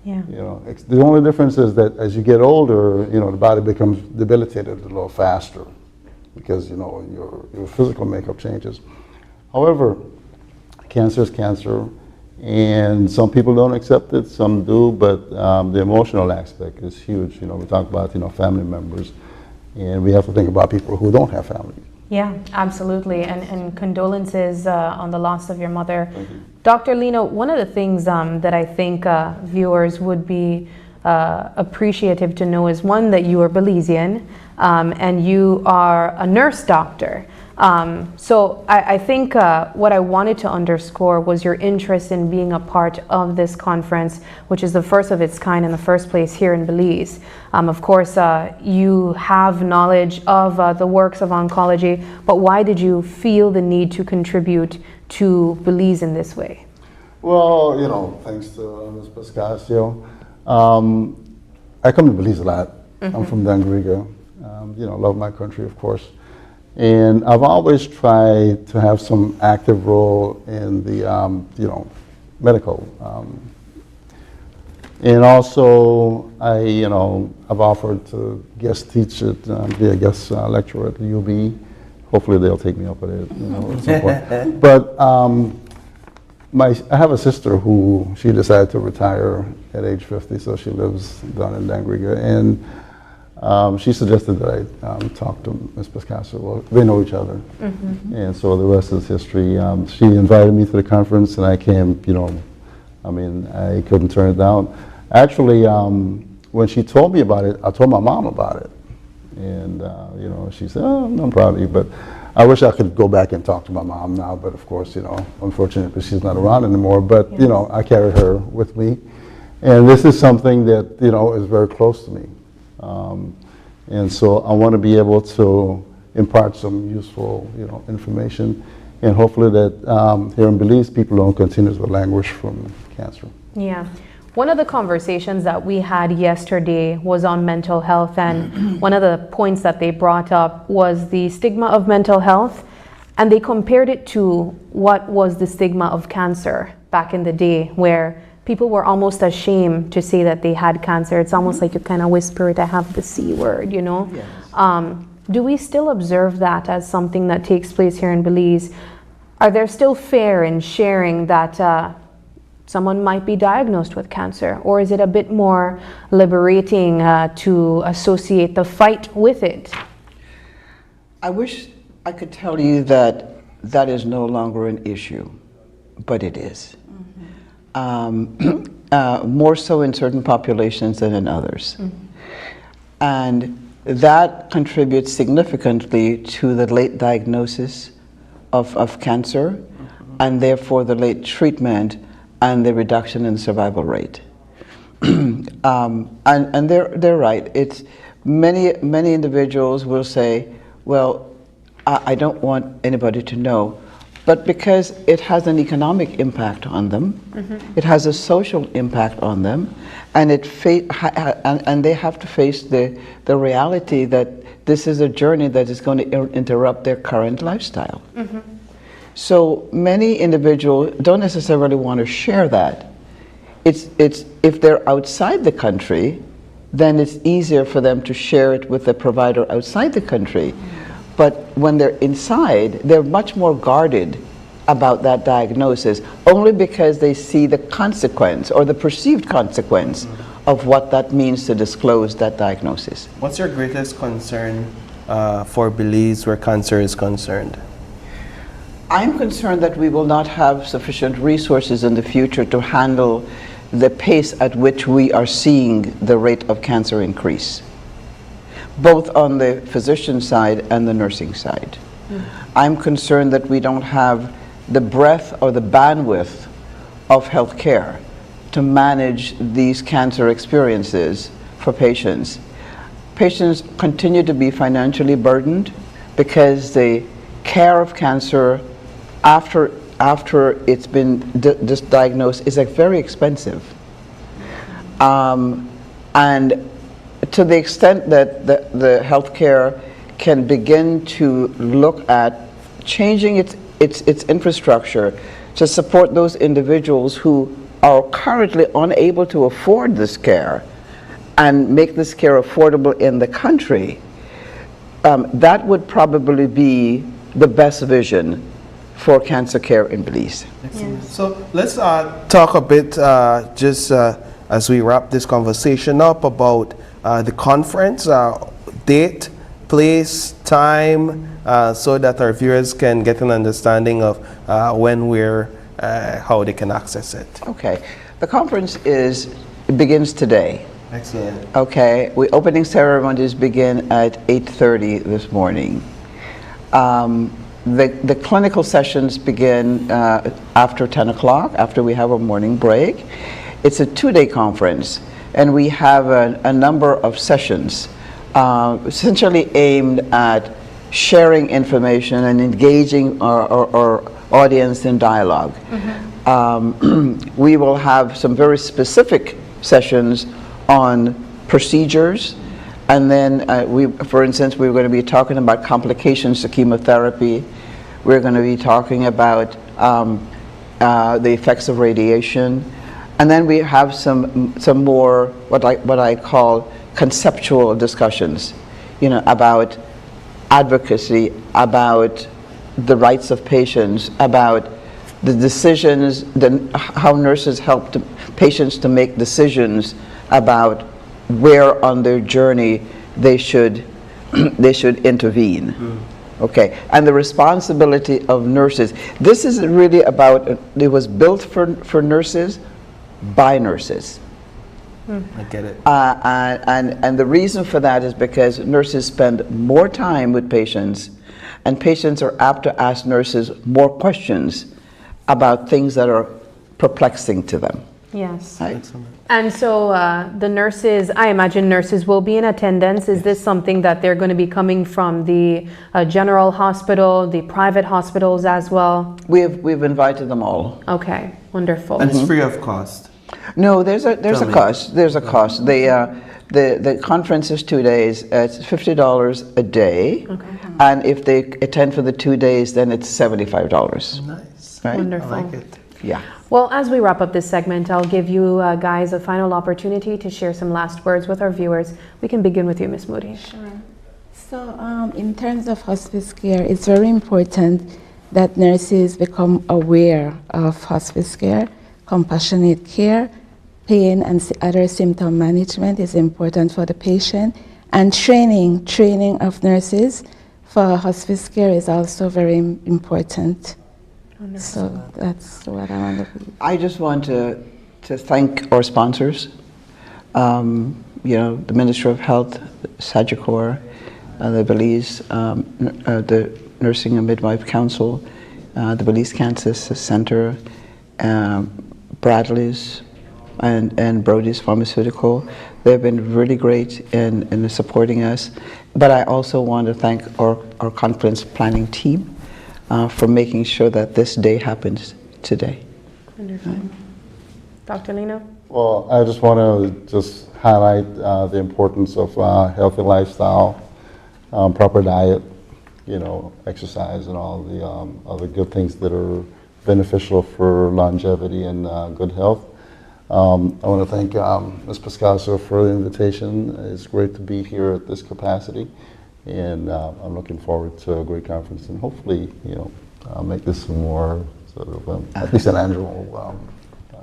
Yeah. You know, the only difference is that as you get older, you know, the body becomes debilitated a little faster because, you know, your physical makeup changes. However, cancer is cancer, and some people don't accept it, some do, but the emotional aspect is huge. You know, we talk about, you know, family members, and we have to think about people who don't have families. Yeah, absolutely, and condolences on the loss of your mother. Dr. Lino, one of the things that I think viewers would be appreciative to know is, one, that you are Belizean, and you are a nurse doctor. So I think what I wanted to underscore was your interest in being a part of this conference, which is the first of its kind in the first place here in Belize. Of course, you have knowledge of the works of oncology, but why did you feel the need to contribute to Belize in this way? Well, you know, thanks to Ms. Pascasio. I come to Belize a lot. I'm from Dangriga. You know, love my country, of course. And I've always tried to have some active role in the, you know, medical. And also, you know, I've offered to guest teach it, be a guest lecturer at the UB. Hopefully they'll take me up at it, you know, at some point. But I have a sister who, she decided to retire at age 50, so she lives down in Dangriga. And she suggested that I talk to Ms. Pascasio. Well, they know each other. And so the rest is history. She invited me to the conference, and I came, you know, I mean, I couldn't turn it down. Actually, when she told me about it, I told my mom about it. And, you know, she said, oh, I'm proud of you. But I wish I could go back and talk to my mom now. But of course, you know, unfortunately, she's not around anymore. But, you know, I carry her with me. And this is something that, you know, is very close to me. And so I want to be able to impart some useful, you know, information, and hopefully that here in Belize, people don't continue to languish from cancer. Yeah. One of the conversations that we had yesterday was on mental health, and one of the points that they brought up was the stigma of mental health, and they compared it to what was the stigma of cancer back in the day, where people were almost ashamed to say that they had cancer. It's almost like you kind of whisper it, I have the C word, you know? Yes. Do we still observe that as something that takes place here in Belize? Are there still fair in sharing that someone might be diagnosed with cancer? Or is it a bit more liberating to associate the fight with it? I wish I could tell you that that is no longer an issue, but it is. More so in certain populations than in others. And that contributes significantly to the late diagnosis of cancer, and therefore the late treatment and the reduction in survival rate. And they're right. It's many individuals will say, well, I don't want anybody to know. But because it has an economic impact on them, it has a social impact on them, and and they have to face the reality that this is a journey that is going to interrupt their current lifestyle. So many individuals don't necessarily want to share that. It's if they're outside the country, then it's easier for them to share it with the provider outside the country. But when they're inside, they're much more guarded about that diagnosis, only because they see the consequence or the perceived consequence of what that means to disclose that diagnosis. What's your greatest concern for Belize where cancer is concerned? I'm concerned that we will not have sufficient resources in the future to handle the pace at which we are seeing the rate of cancer increase, both on the physician side and the nursing side. I'm concerned that we don't have the breadth or the bandwidth of healthcare to manage these cancer experiences for patients. Patients continue to be financially burdened because the care of cancer after it's been diagnosed is very expensive. And to the extent that the healthcare can begin to look at changing its infrastructure to support those individuals who are currently unable to afford this care and make this care affordable in the country, that would probably be the best vision for cancer care in Belize. So let's talk a bit, just as we wrap this conversation up, about the conference, date, place, time, so that our viewers can get an understanding of when we're, how they can access it. Okay, the conference begins today. Excellent. Okay, opening ceremonies begin at 8:30 this morning. The clinical sessions begin after 10 o'clock, after we have a morning break. It's a 2-day conference, and we have a number of sessions essentially aimed at sharing information and engaging our audience in dialogue. We will have some very specific sessions on procedures, and then for instance, we're going to be talking about complications to chemotherapy. We're going to be talking about the effects of radiation, and then we have some more what I call conceptual discussions, about advocacy, about the rights of patients, about the decisions, how nurses help patients to make decisions about where on their journey they should intervene. Okay, and the responsibility of nurses. This is really about, it was built for nurses by nurses. I get it. And the reason for that is because nurses spend more time with patients, and patients are apt to ask nurses more questions about things that are perplexing to them. Yes. Right? And so the nurses, I imagine nurses will be in attendance. Is this something that they're going to be coming from the general hospital, the private hospitals as well? We've invited them all. Okay, wonderful. And it's free of cost? No, there's a cost. There's a cost. The conference is 2 days. It's $50 a day. Okay. And if they attend for the 2 days, then it's $75. Nice. Right? Wonderful. I like it. Yeah. Well, as we wrap up this segment, I'll give you guys a final opportunity to share some last words with our viewers. We can begin with you, Ms. Moody. Sure. So in terms of hospice care, it's very important that nurses become aware of hospice care. Compassionate care, pain and other symptom management is important for the patient. And training of nurses for hospice care is also very important. So that's what I want to. I just want to thank our sponsors. The Ministry of Health, Sagicor, the Belize, the Nursing and Midwife Council, the Belize Cancer Center, Bradley's, and Brody's Pharmaceutical. They've been really great in supporting us. But I also want to thank our conference planning team for making sure that this day happens today. Wonderful. Dr. Lino? Well, I just want to highlight the importance of healthy lifestyle, proper diet, exercise, and all the other good things that are beneficial for longevity and good health. I want to thank Ms. Pascaso for the invitation. It's great to be here at this capacity, and I'm looking forward to a great conference, and hopefully, make this more sort of at least an annual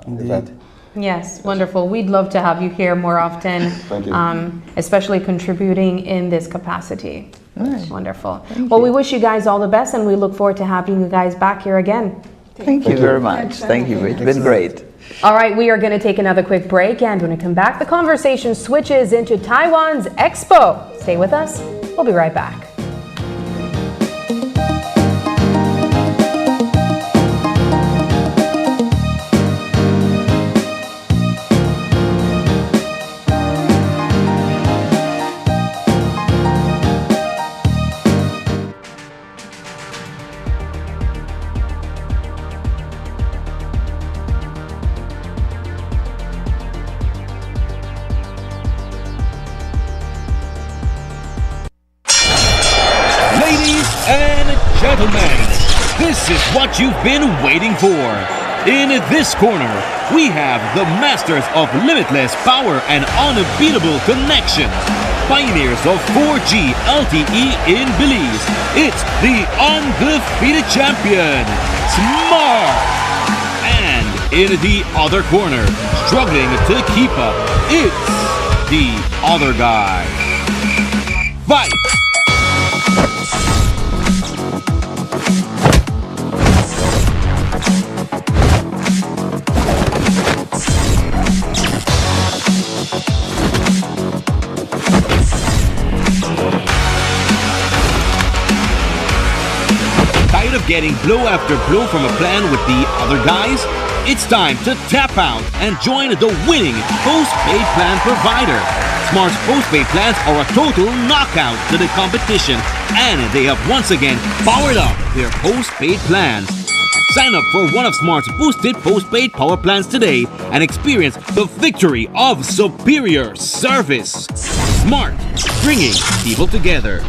event. Yes, wonderful. We'd love to have you here more often, Thank you. Especially contributing in this capacity. Nice. Wonderful. Well, we wish you guys all the best, and we look forward to having you guys back here again. Thank you very much. Thank you. It's been great. All right, we are going to take another quick break, and when we come back, the conversation switches into Taiwan's Expo. Stay with us. We'll be right back. Ladies and gentlemen, this is what you've been waiting for. In this corner, we have the masters of limitless power and unbeatable connection. Pioneers of 4G LTE in Belize. It's the undefeated champion, Smart. And in the other corner, struggling to keep up, it's the other guy. Fight! Tired of getting blow after blow from a plan with the other guys? It's time to tap out and join the winning postpaid plan provider. Smart's postpaid plans are a total knockout to the competition, and they have once again powered up their postpaid plans. Sign up for one of Smart's boosted postpaid power plans today and experience the victory of superior service. Smart, bringing people together.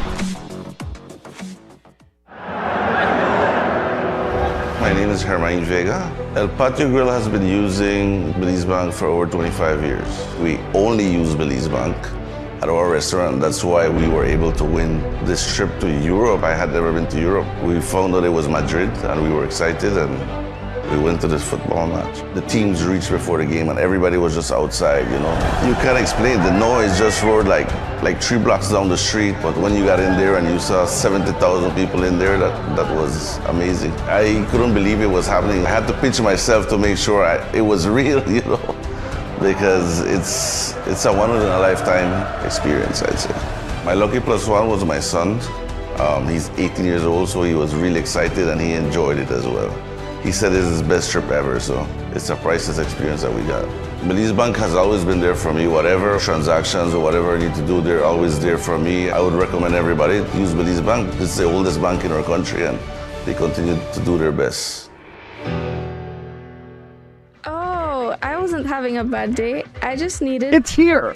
My name is Hermine Vega. El Patio Grill has been using Belize Bank for over 25 years. We only use Belize Bank at our restaurant. That's why we were able to win this trip to Europe. I had never been to Europe. We found out it was Madrid and we were excited and we went to this football match. The teams reached before the game and everybody was just outside, you know. You can't explain, the noise just roared like 3 blocks down the street, but when you got in there and you saw 70,000 people in there, that was amazing. I couldn't believe it was happening. I had to pinch myself to make sure it was real, you know, because it's a one-in-a-lifetime experience, I'd say. My lucky plus one was my son. He's 18 years old, so he was really excited and he enjoyed it as well. He said it's his best trip ever, so it's a priceless experience that we got. Belize Bank has always been there for me. Whatever transactions or whatever I need to do, they're always there for me. I would recommend everybody to use Belize Bank. This is the oldest bank in our country and they continue to do their best. Oh, I wasn't having a bad day. I just needed... It's here!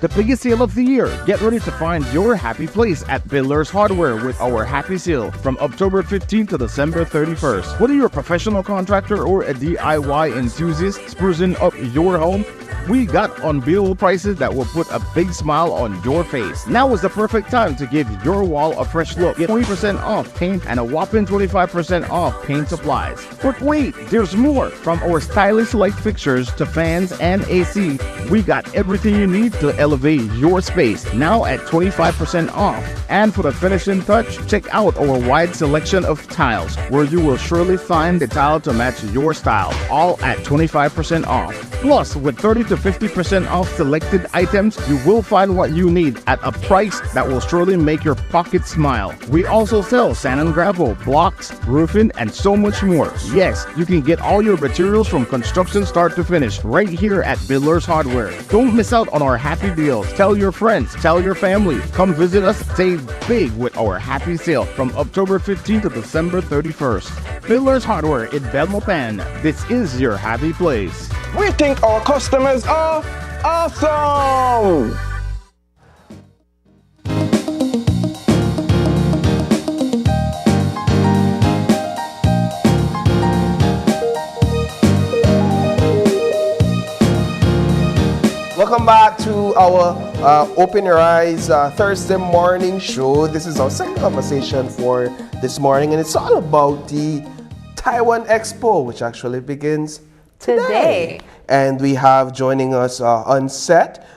The biggest sale of the year. Get ready to find your happy place at Builders Hardware with our happy sale from October 15th to December 31st. Whether you're a professional contractor or a DIY enthusiast sprucing up your home, we got unbeatable prices that will put a big smile on your face. Now is the perfect time to give your wall a fresh look. Get 20% off paint and a whopping 25% off paint supplies. But wait, there's more. From our stylish light fixtures to fans and AC, we got everything you need to elevate your space. Now at 25% off. And for the finishing touch, check out our wide selection of tiles, where you will surely find the tile to match your style, all at 25% off. Plus, with 30 to 50% off selected items, you will find what you need at a price that will surely make your pocket smile. We also sell sand and gravel, blocks, roofing, and so much more. Yes, you can get all your materials from construction start to finish right here at Builders Hardware. Don't miss out on our happy deals. Tell your friends, tell your family. Come visit us, save big with our happy sale from October 15th to December 31st. Builders Hardware in Belmopan. This is your happy place. We think our customers are awesome! Welcome back to our Open Your Eyes Thursday morning show. This is our second conversation for this morning, and it's all about the Taiwan Expo, which actually begins today. And we have joining us on set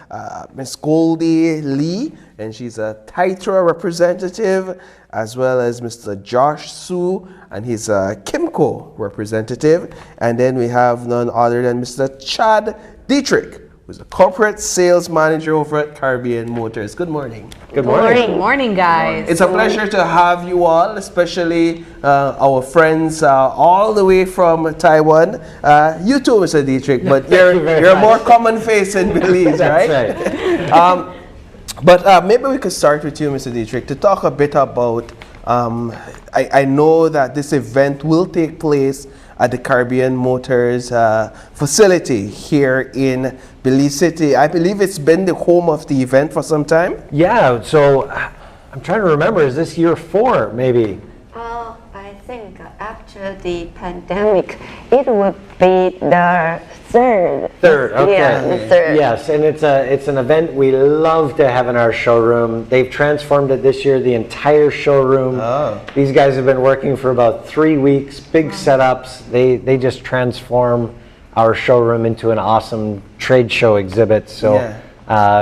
Miss Goldie Lee, and she's a Taitra representative, as well as Mr. Josh Su, and he's a Kimco representative. And then we have none other than Mr. Chad Dietrich, who's a corporate sales manager over at Caribbean Motors. Good morning. Good morning. Morning, guys. It's a pleasure to have you all, especially our friends all the way from Taiwan. You too, Mr. Dietrich, but you're a more common face in Belize, right? That's right. But maybe we could start with you, Mr. Dietrich, to talk a bit about, I know that this event will take place at the Caribbean Motors facility here in Belize City. I believe it's been the home of the event for some time. Yeah, so I'm trying to remember, is this year 4 maybe? I think after the pandemic, it would be the third. Okay. Yeah, the third. Yes, and it's an event we love to have in our showroom. They've transformed it this year, the entire showroom. These guys have been working for about 3 weeks, big setups. They just transform our showroom into an awesome trade show exhibit. So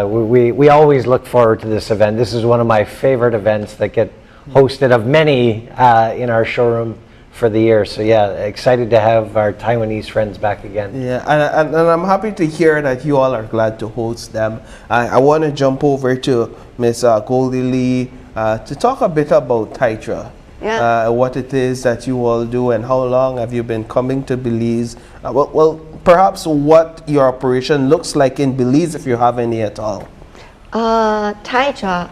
we always look forward to this event. This is one of my favorite events that get hosted of many in our showroom for the year. So yeah, excited to have our Taiwanese friends back again. Yeah, and I'm happy to hear that you all are glad to host them. I want to jump over to Miss Goldie Lee to talk a bit about Taitra. What it is that you all do and how long have you been coming to Belize? Well, perhaps what your operation looks like in Belize, if you have any at all. Taitra,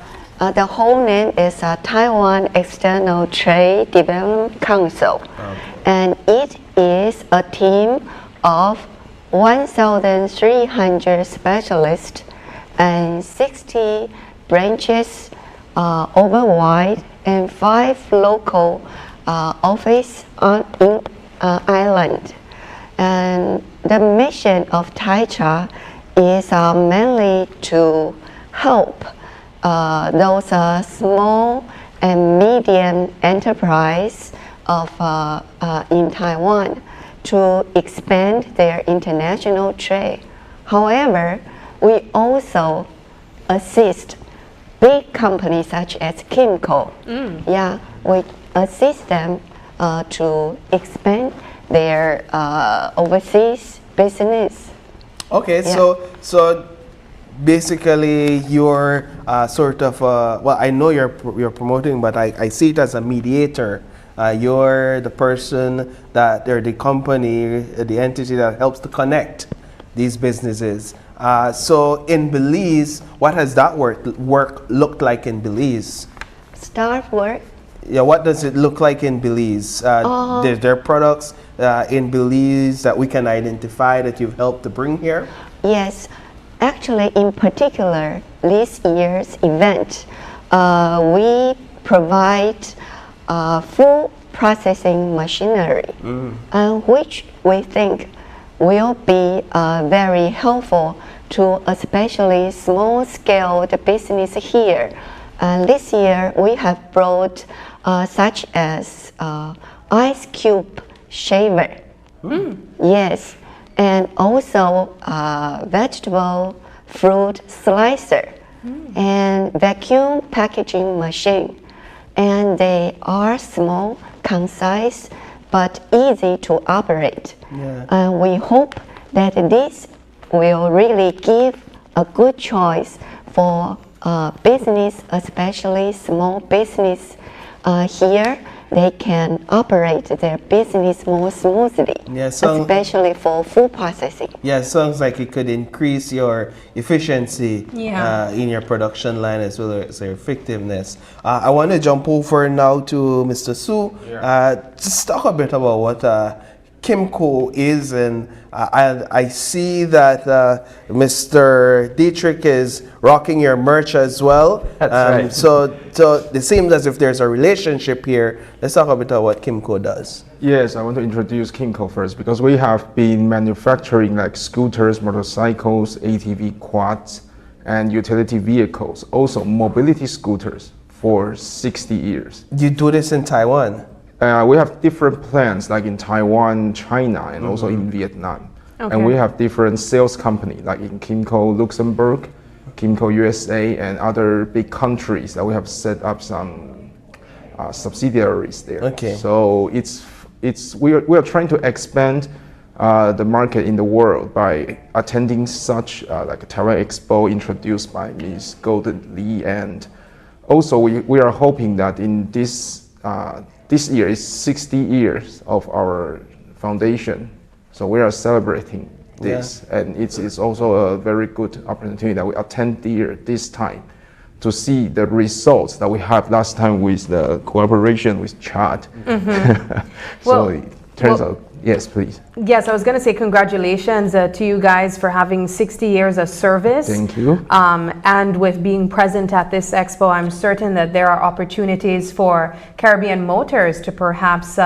the whole name is Taiwan External Trade Development Council, and it is a team of 1,300 specialists and 60 branches overwide and 5 local offices in island. And the mission of Taitra is mainly to help those small and medium enterprise of in Taiwan to expand their international trade. However, we also assist big companies such as Kimco. We assist them to expand their overseas business. Okay, so basically you're sort of well, I know you're promoting, but I see it as a mediator. You're the person that, or the company, the entity that helps to connect these businesses. So in Belize, what has that work looked like in Belize? Staff work? Yeah, what does it look like in Belize? There are products in Belize that we can identify that you've helped to bring here? Yes. Actually, in particular, this year's event, we provide full processing machinery, which we think will be very helpful to especially small-scale business here. This year, we have brought such as ice cube shaver. Yes. And also vegetable fruit slicer and vacuum packaging machine. And they are small, concise, but easy to operate. And we hope that this will really give a good choice for business, especially small business here. They can operate their business more smoothly, especially for food processing. Yeah, sounds like it could increase your efficiency in your production line as well as your effectiveness. I want to jump over now to Mr. Su. Just talk a bit about what Kimco is, and I see that Mr. Dietrich is rocking your merch as well. That's right. So it seems as if there's a relationship here. Let's talk a bit about what Kimco does. Yes, I want to introduce Kimco first because we have been manufacturing like scooters, motorcycles, ATV, quads, and utility vehicles, also mobility scooters for 60 years. You do this in Taiwan? We have different plants like in Taiwan, China, and also in Vietnam. And we have different sales companies like in Kimco Luxembourg, Kimco USA, and other big countries that we have set up some subsidiaries there. So we are trying to expand the market in the world by attending such like a Taiwan Expo introduced by Ms. Golden Lee, and also we are hoping that in this year is 60 years of our foundation, so we are celebrating this, and it's also a very good opportunity that we attend here this time to see the results that we have last time with the cooperation with Chad. So it turns out, yes, please. Yes, I was going to say congratulations to you guys for having 60 years of service. Thank you. And with being present at this expo, I'm certain that there are opportunities for Caribbean Motors to perhaps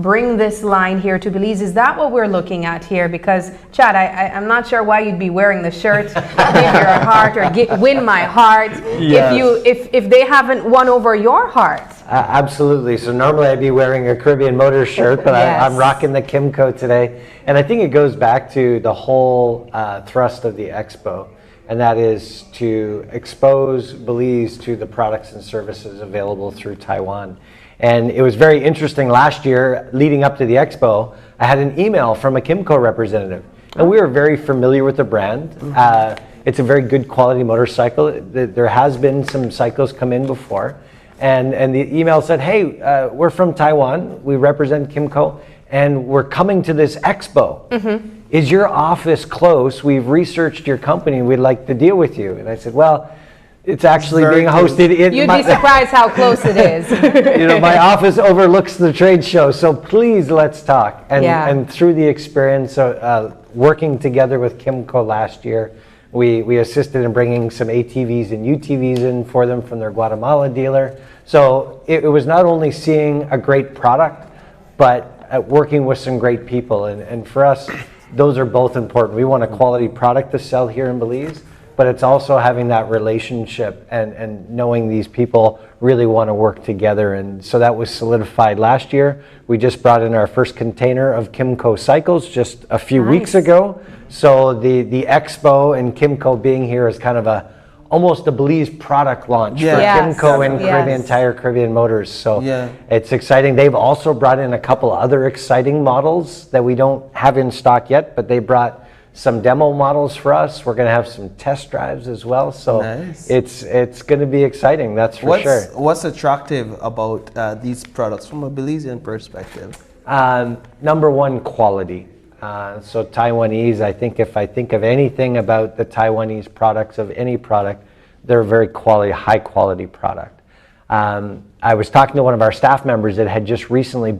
bring this line here to Belize. Is that what we're looking at here? Because, Chad, I'm not sure why you'd be wearing the shirt, Give Your Heart or Win My Heart, Yes. if they haven't won over your heart. Absolutely. So normally I'd be wearing a Caribbean Motors shirt, but Yes. I'm rocking the Kimco today. And I think it goes back to the whole thrust of the expo, and that is to expose Belize to the products and services available through Taiwan. And it was very interesting last year, leading up to the expo, I had an email from a Kimco representative. And we were very familiar with the brand. It's a very good quality motorcycle. There has been some cycles come in before. And the email said, hey, we're from Taiwan, we represent Kimco, and we're coming to this expo. Is your office close? We've researched your company, we'd like to deal with you. And I said, well, it's actually being hosted in You'd be surprised how close it is. my office overlooks the trade show, so please let's talk. And through the experience working together with Kimco last year, we assisted in bringing some ATVs and UTVs in for them from their Guatemala dealer. So it was not only seeing a great product, but working with some great people. And for us, those are both important. We want a quality product to sell here in Belize, but it's also having that relationship and knowing these people really want to work together. And so that was solidified last year. We just brought in our first container of Kimco cycles just a few weeks ago. So the expo and Kimco being here is kind of almost a Belize product launch for Kimco and Caribbean Tire, Caribbean Motors. So it's exciting. They've also brought in a couple other exciting models that we don't have in stock yet, but they brought some demo models for us. We're going to have some test drives as well. So it's going to be exciting, that's for sure. What's attractive about these products from a Belizean perspective? Number one, quality. So Taiwanese, I think if I think of anything about the Taiwanese products of any product, they're a very high quality product. I was talking to one of our staff members that had just recently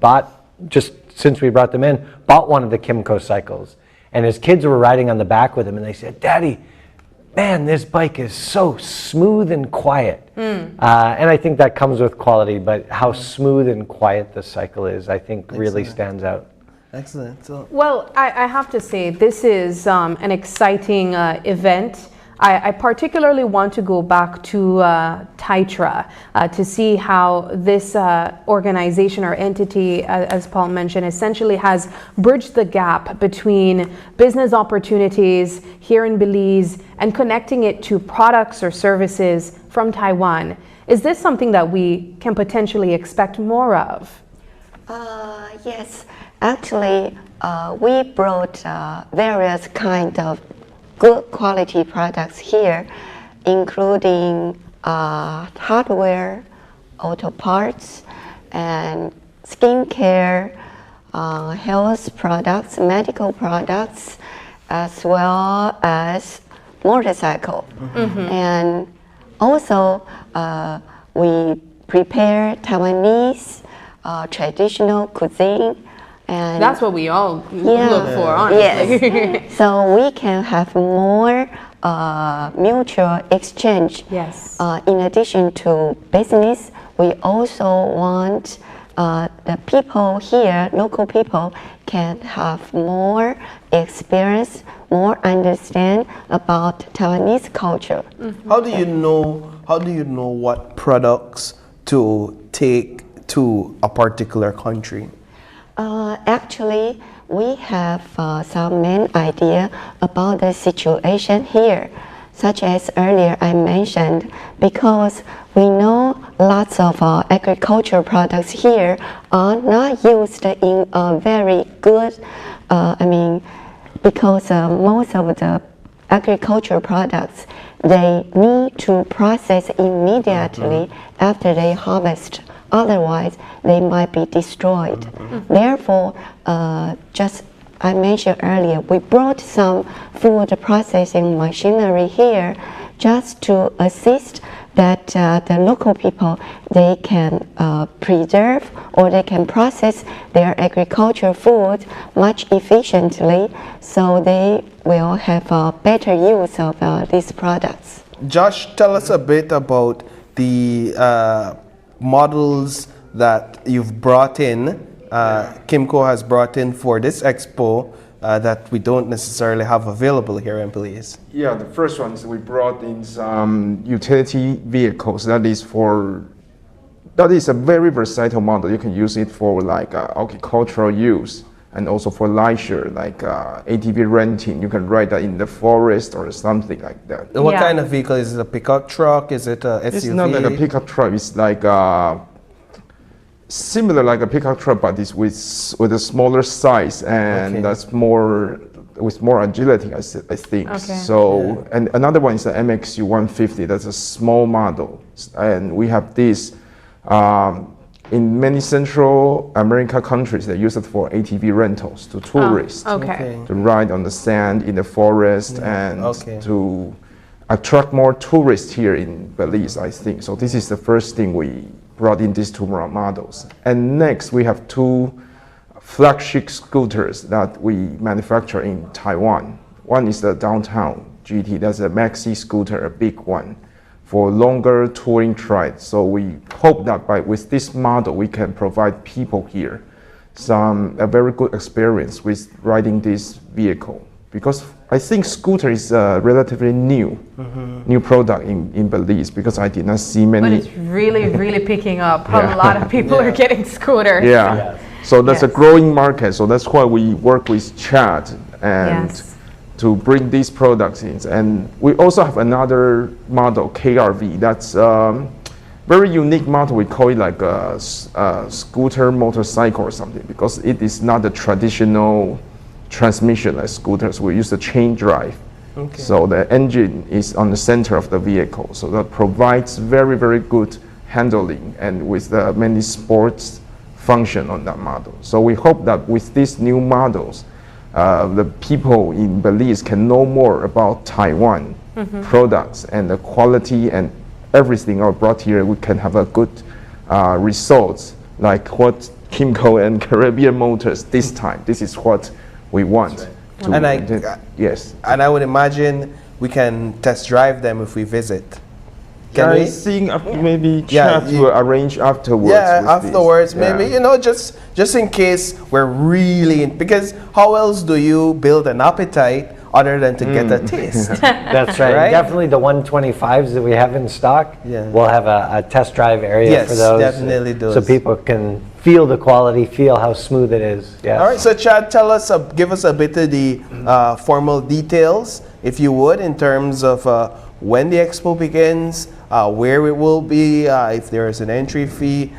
just since we brought them in, bought one of the Kimco cycles. And his kids were riding on the back with him and they said, Daddy, man, this bike is so smooth and quiet. And I think that comes with quality, but how smooth and quiet the cycle is, I think really stands out. Excellent. Well, I have to say, this is an exciting event. I particularly want to go back to Taitra to see how this organization or entity, as Paul mentioned, essentially has bridged the gap between business opportunities here in Belize and connecting it to products or services from Taiwan. Is this something that we can potentially expect more of? Yes. Actually, we brought various kind of good quality products here, including hardware, auto parts, and skincare, health products, medical products, as well as motorcycle. And also, we prepare Taiwanese traditional cuisine. And that's what we all look for, honestly. Yes. So we can have more mutual exchange. Yes. In addition to business, we also want the people here, local people, can have more experience, more understand about Taiwanese culture. How do you know what products to take to a particular country? Actually, we have some main idea about the situation here, such as earlier I mentioned, because we know lots of agricultural products here are not used in a very good, because most of the agricultural products, they need to process immediately after they harvest. Otherwise, they might be destroyed. Therefore, just I mentioned earlier, we brought some food processing machinery here just to assist that the local people, they can preserve or they can process their agricultural food much efficiently, so they will have a better use of these products. Josh, tell us a bit about the models that you've brought in Kimco has brought in for this expo that we don't necessarily have available here in Belize? Yeah, the first one is we brought in some utility vehicles. That is a very versatile model. You can use it for like agricultural use and also for leisure, like ATV renting. You can ride that in the forest or something like that. What kind of vehicle is it? A pickup truck? Is it a SUV? It's not like a pickup truck. It's like similar like a pickup truck, but it's with a smaller size and that's more with more agility, I think. So, and another one is the MXU 150. That's a small model, and we have this in many Central America countries. They use it for ATV rentals to tourists, to ride on the sand in the forest and to attract more tourists here in Belize, I think. So this is the first thing we brought in these two models. And next we have two flagship scooters that we manufacture in Taiwan. One is the Downtown GT, that's a maxi scooter, a big one, for longer touring rides. So we hope that with this model we can provide people here a very good experience with riding this vehicle. Because I think scooter is a relatively new product in Belize, because I did not see many. But it's really picking up. A lot of people are getting scooters. Yeah. So that's a growing market. So that's why we work with Chad and to bring these products in. And we also have another model, KRV. That's very unique model. We call it like a scooter motorcycle or something, because it is not the traditional transmission like scooters. We use the chain drive. So the engine is on the center of the vehicle. So that provides very good handling and with many sports function on that model. So we hope that with these new models, the people in Belize can know more about Taiwan products and the quality and everything are brought here. We can have a good results like what Kimco and Caribbean Motors this time. This is what we want. Yes. And I would imagine we can test drive them if we visit. Can we? I think maybe Chad will arrange afterwards. Yeah, afterwards, maybe, just in case we're really because how else do you build an appetite other than to get a taste? That's right. Definitely the 125s that we have in stock. We'll have a test drive area for those. Yes, definitely do. So people can feel the quality, feel how smooth it is. All right, so Chad, give us a bit of the formal details, if you would, in terms of when the expo begins, where it will be, if there is an entry fee,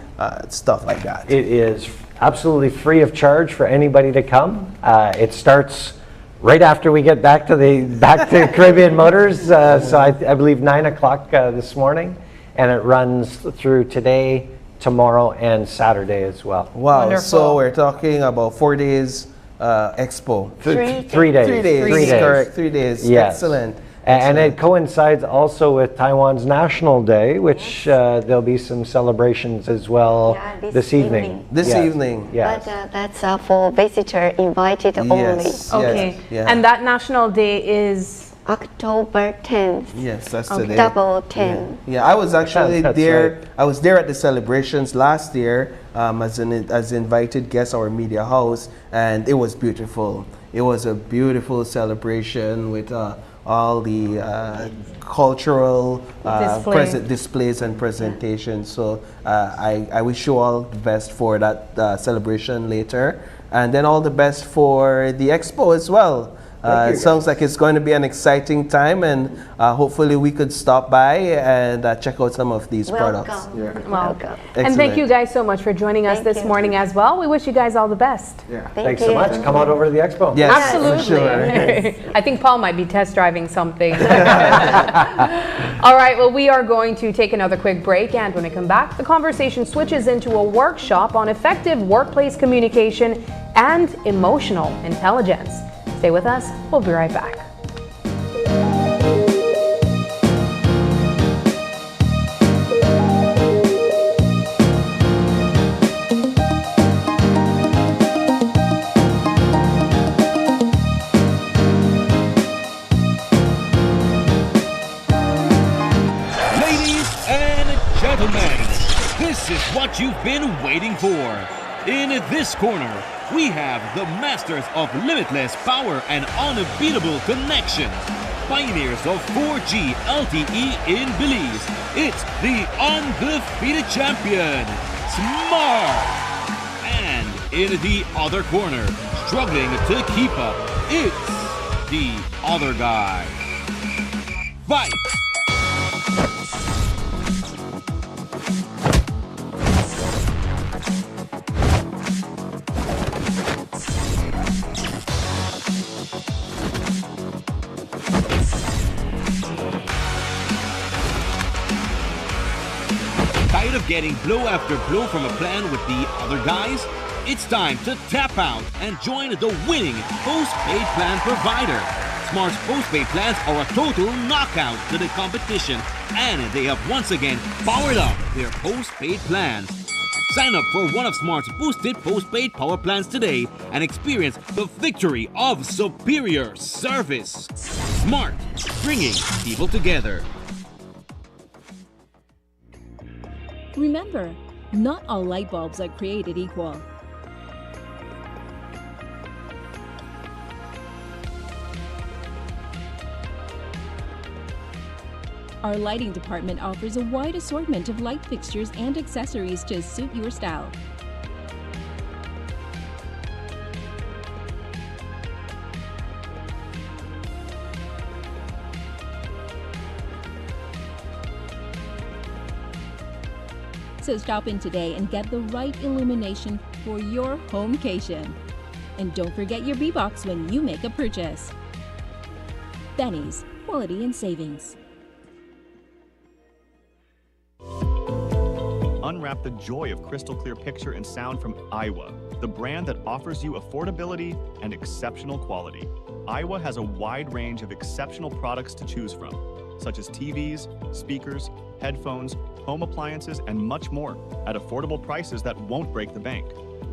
stuff like that. It is absolutely free of charge for anybody to come. It starts right after we get back to Caribbean Motors, so I believe 9 o'clock this morning, and it runs through today, tomorrow, and Saturday as well. Wow! Wonderful. So we're talking about 4 days expo. 3 days. 3 days. Correct. 3 days. Yes. Excellent. And it coincides also with Taiwan's National Day, which there'll be some celebrations as well this evening. This evening. Yes. But that's for visitor invited only. Okay. And that National Day is October 10th. Yes, that's today. Double 10. Yeah, I was actually there. Right. I was there at the celebrations last year as invited guest, our media house, and it was beautiful. It was a beautiful celebration with all the cultural displays and presentations. So I wish you all the best for that celebration later, and then all the best for the expo as well. It sounds like it's going to be an exciting time, and hopefully we could stop by and check out some of these products. Welcome. And thank you guys so much for joining us this morning as well. We wish you guys all the best. Thanks so much. Come on over to the expo. Yes, absolutely. Sure. I think Paul might be test driving something. All right, well, we are going to take another quick break, and when we come back, the conversation switches into a workshop on effective workplace communication and emotional intelligence. Stay with us. We'll be right back. Ladies and gentlemen, this is what you've been waiting for. In this corner, we have the masters of limitless power and unbeatable connections. Pioneers of 4G LTE in Belize. It's the undefeated champion, Smart. And in the other corner, struggling to keep up, it's the other guy. Fight! Tired of getting blow after blow from a plan with the other guys? It's time to tap out and join the winning postpaid plan provider. Smart's postpaid plans are a total knockout to the competition, and they have once again powered up their postpaid plans. Sign up for one of Smart's boosted postpaid power plans today and experience the victory of superior service. Smart, bringing people together. Remember, not all light bulbs are created equal. Our lighting department offers a wide assortment of light fixtures and accessories to suit your style. So stop in today and get the right illumination for your homecation. And don't forget your B-Box when you make a purchase. Benny's, quality and savings. Unwrap the joy of crystal clear picture and sound from Aiwa, the brand that offers you affordability and exceptional quality. Aiwa has a wide range of exceptional products to choose from, such as TVs, speakers, headphones, home appliances, and much more at affordable prices that won't break the bank.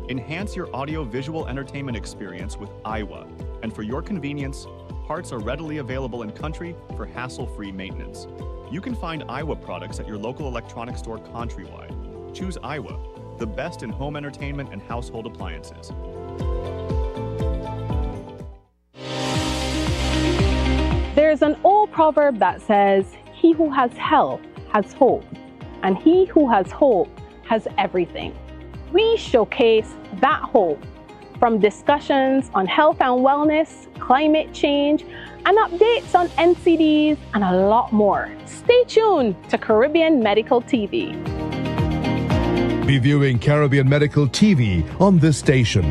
Enhance your audio-visual entertainment experience with Aiwa, and for your convenience, parts are readily available in country for hassle-free maintenance. You can find Aiwa products at your local electronics store countrywide. Choose Aiwa, the best in home entertainment and household appliances. There's an old proverb that says, "He who has health has hope, and he who has hope has everything." We showcase that hope from discussions on health and wellness, climate change, and updates on NCDs and a lot more. Stay tuned to Caribbean Medical TV. Be viewing Caribbean Medical TV on this station.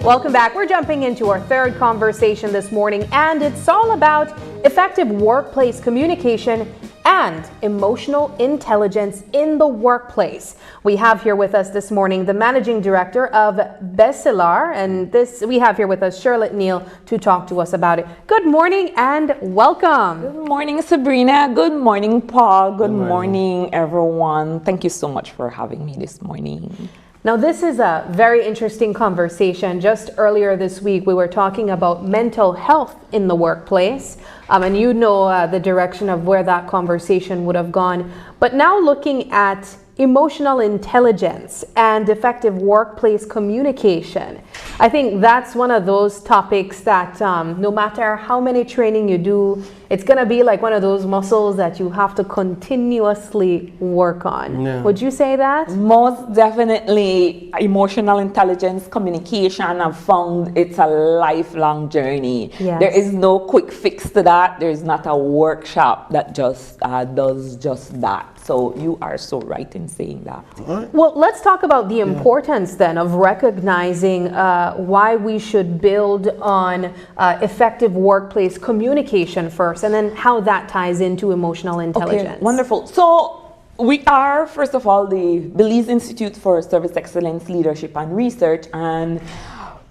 Welcome back. We're jumping into our third conversation this morning, and it's all about effective workplace communication and emotional intelligence in the workplace. We have here with us this morning the managing director of Besilar, and we have here with us Charlotte Neal to talk to us about it. Good morning and welcome. Good morning, Sabrina. Good morning, Paul. Good morning, everyone. Thank you so much for having me this morning. Now, this is a very interesting conversation. Just earlier this week, we were talking about mental health in the workplace. And you know the direction of where that conversation would have gone. But now looking at emotional intelligence and effective workplace communication, I think that's one of those topics that no matter how many training you do, it's going to be like one of those muscles that you have to continuously work on. Yeah. Would you say that? Most definitely. Emotional intelligence, communication, I've found it's a lifelong journey. Yes. There is no quick fix to that. There's not a workshop that just does just that. So you are so right in saying that. Right. Well, let's talk about the importance then of recognizing why we should build on effective workplace communication first, and then how that ties into emotional intelligence. Okay, wonderful. So we are, first of all, the Belize Institute for Service Excellence, Leadership and Research, and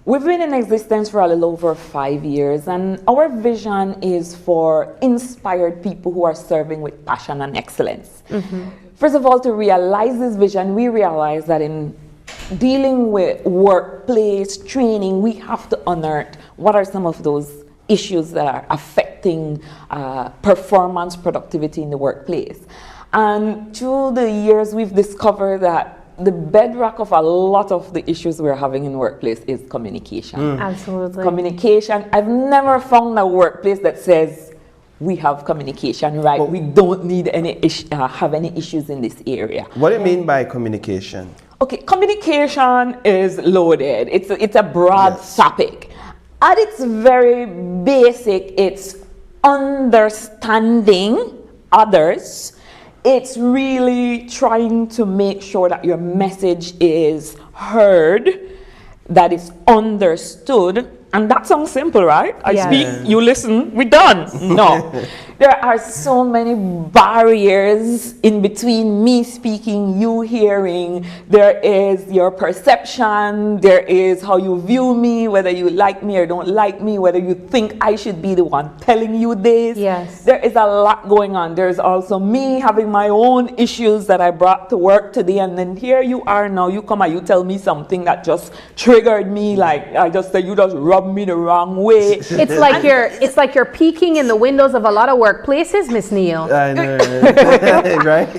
we've been in existence for a little over 5 years, and our vision is for inspired people who are serving with passion and excellence. Mm-hmm. First of all, to realize this vision, we realize that in dealing with workplace training, we have to unearth what are some of those issues that are affecting performance, productivity in the workplace. And through the years, we've discovered that the bedrock of a lot of the issues we're having in the workplace is communication. Absolutely. Communication. I've never found a workplace that says we have communication right. We don't need any have any issues in this area. What do you mean by communication? Okay, communication is loaded. It's a broad topic. At its very basic, it's understanding others. It's really trying to make sure that your message is heard, that it's understood. And that sounds simple, right? I speak, you listen, we're done. No. There are so many barriers in between me speaking, you hearing. There is your perception, there is how you view me, whether you like me or don't like me, whether you think I should be the one telling you this. Yes. There is a lot going on. There's also me having my own issues that I brought to work today, and then here you are now, you come and you tell me something that just triggered me, like I just said, you just rubbed me the wrong way. It's like you're peeking in the windows of a lot of workplaces, Miss Neil. I know, right?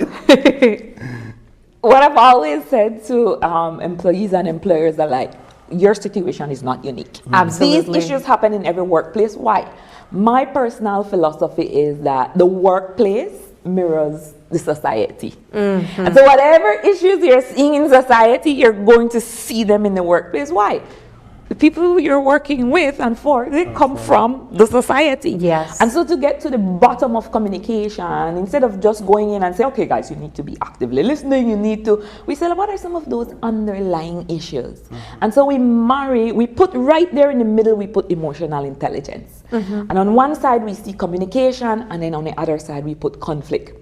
What I've always said to employees and employers are like, your situation is not unique. Absolutely. These issues happen in every workplace. Why? My personal philosophy is that the workplace mirrors the society. And so whatever issues you're seeing in society, you're going to see them in the workplace. Why? The people you're working with and for, they come from the society. Yes. And so to get to the bottom of communication, instead of just going in and say, okay guys, you need to be actively listening, we say, what are some of those underlying issues? And so we put right there in the middle, we put emotional intelligence. And on one side we see communication, and then on the other side we put conflict.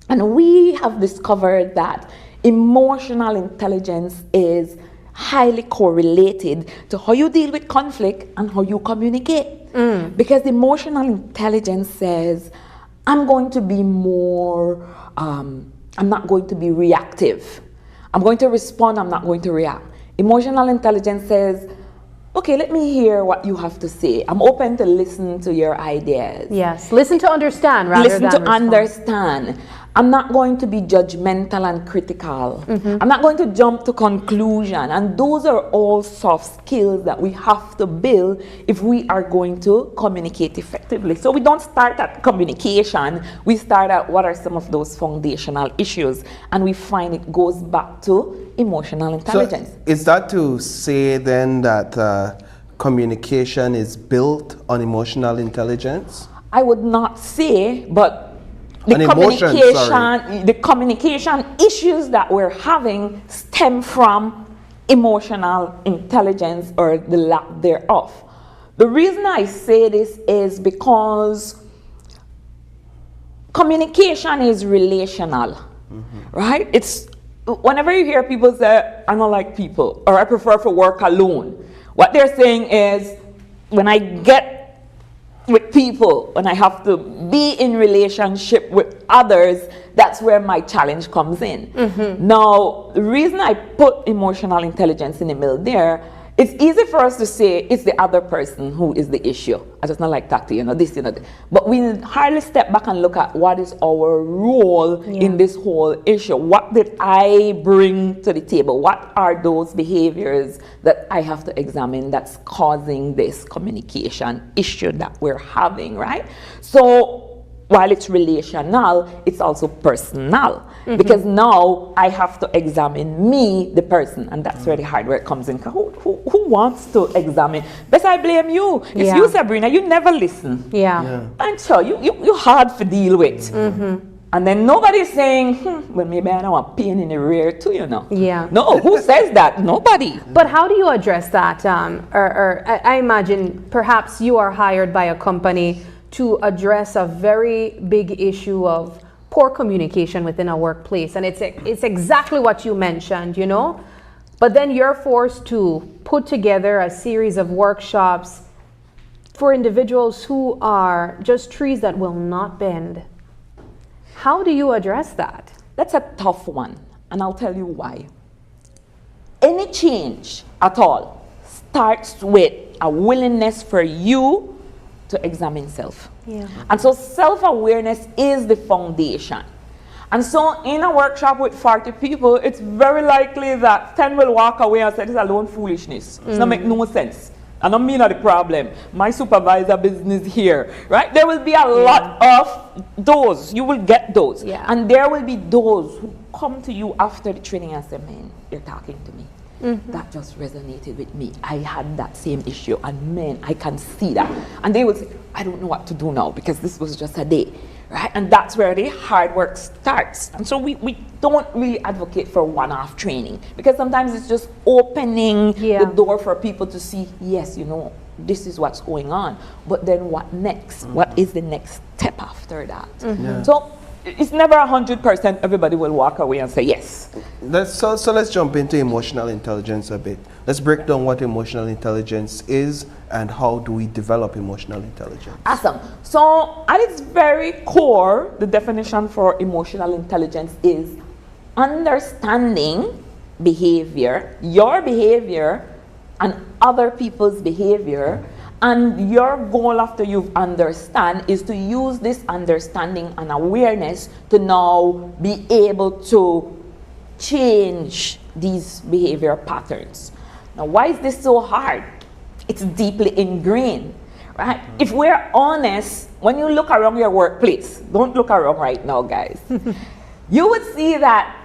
And we have discovered that emotional intelligence is highly correlated to how you deal with conflict and how you communicate. Because emotional intelligence says, I'm going to be more, I'm not going to be reactive. I'm going to respond, I'm not going to react. Emotional intelligence says, okay, let me hear what you have to say. I'm open to listen to your ideas. Yes, listen to understand rather than listen to respond. understand. I'm not going to be judgmental and critical. I'm not going to jump to conclusion. And those are all soft skills that we have to build if we are going to communicate effectively. So we don't start at communication. We start at what are some of those foundational issues. And we find it goes back to emotional intelligence. So is that to say then that communication is built on emotional intelligence? I would not say, but the communication issues that we're having stem from emotional intelligence or the lack thereof. The reason I say this is because communication is relational, right? It's whenever you hear people say, I don't like people, or I prefer to work alone, what they're saying is, when I get with people, when I have to be in relationship with others, that's where my challenge comes in. Now, the reason I put emotional intelligence in the middle there, it's easy for us to say it's the other person who is the issue. I just not like that, this, but we hardly step back and look at what is our role in this whole issue. What did I bring to the table? What are those behaviors that I have to examine that's causing this communication issue that we're having, right? So while it's relational, it's also personal. Because now I have to examine me, the person, and that's where the hard work comes in. Who wants to examine? Best I blame you. It's you, Sabrina. You never listen. And so you're hard to deal with. And then nobody's saying, well, maybe I don't want pain in the rear too, No, who says that? Nobody. But how do you address that? Or I imagine perhaps you are hired by a company to address a very big issue of poor communication within a workplace. And it's exactly what you mentioned, But then you're forced to put together a series of workshops for individuals who are just trees that will not bend. How do you address that? That's a tough one, and I'll tell you why. any change at all starts with a willingness for you to examine self. Yeah. And so self-awareness is the foundation. And so in a workshop with 40 people, it's very likely that 10 will walk away and say, this is alone foolishness. It's not make no sense. I don't mean the problem. My supervisor business here, right? There will be a lot of those. You will get those. Yeah. And there will be those who come to you after the training and say, man, you're talking to me. That just resonated with me. I had that same issue, and man, I can see that. And they will say, I don't know what to do now because this was just a day, right? And that's where the hard work starts. And so we don't really advocate for one-off training because sometimes it's just opening the door for people to see, yes, you know, this is what's going on. But then what next? What is the next step after that? So it's never 100% everybody will walk away and say yes. So let's jump into emotional intelligence a bit. Let's break down what emotional intelligence is and how do we develop emotional intelligence. Awesome. So at its very core, the definition for emotional intelligence is understanding behavior, your behavior and other people's behavior. And your goal after you've understand is to use this understanding and awareness to now be able to change these behavior patterns. Now, why is this so hard? It's deeply ingrained, right? If we're honest, when you look around your workplace, don't look around right now, guys. You would see that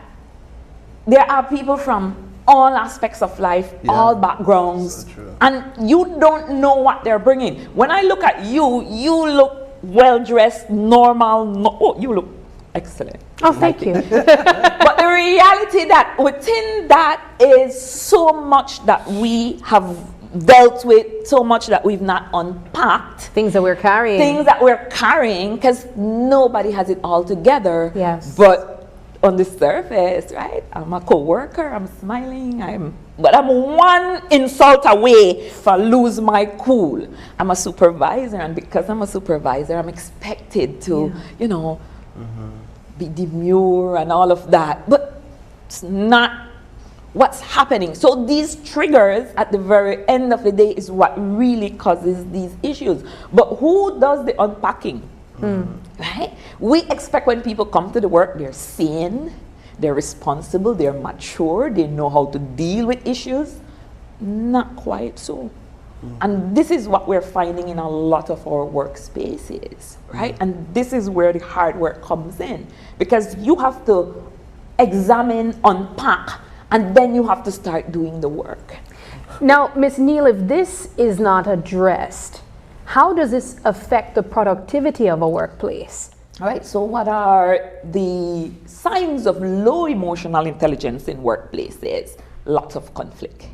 there are people from all aspects of life, all backgrounds, and you don't know what they're bringing. When I look at you, you look well-dressed, normal. Oh, you look excellent. Oh, thank you. But the reality that within that is so much that we have dealt with, so much that we've not unpacked. Things that we're carrying. Things that we're carrying, because nobody has it all together. Yes. But on the surface, right? I'm a co-worker, I'm smiling, but I'm one insult away from lose my cool. I'm a supervisor, and because I'm a supervisor, I'm expected to, you know, be demure and all of that. But it's not what's happening. So these triggers at the very end of the day is what really causes these issues. But who does the unpacking? Right? We expect when people come to the work, they're sane, they're responsible, they're mature, they know how to deal with issues. Not quite so. And this is what we're finding in a lot of our workspaces, right? And this is where the hard work comes in, because you have to examine, unpack, and then you have to start doing the work. Now, Ms. Neal, if this is not addressed, how does this affect the productivity of a workplace? All right, so what are the signs of low emotional intelligence in workplaces? Lots of conflict.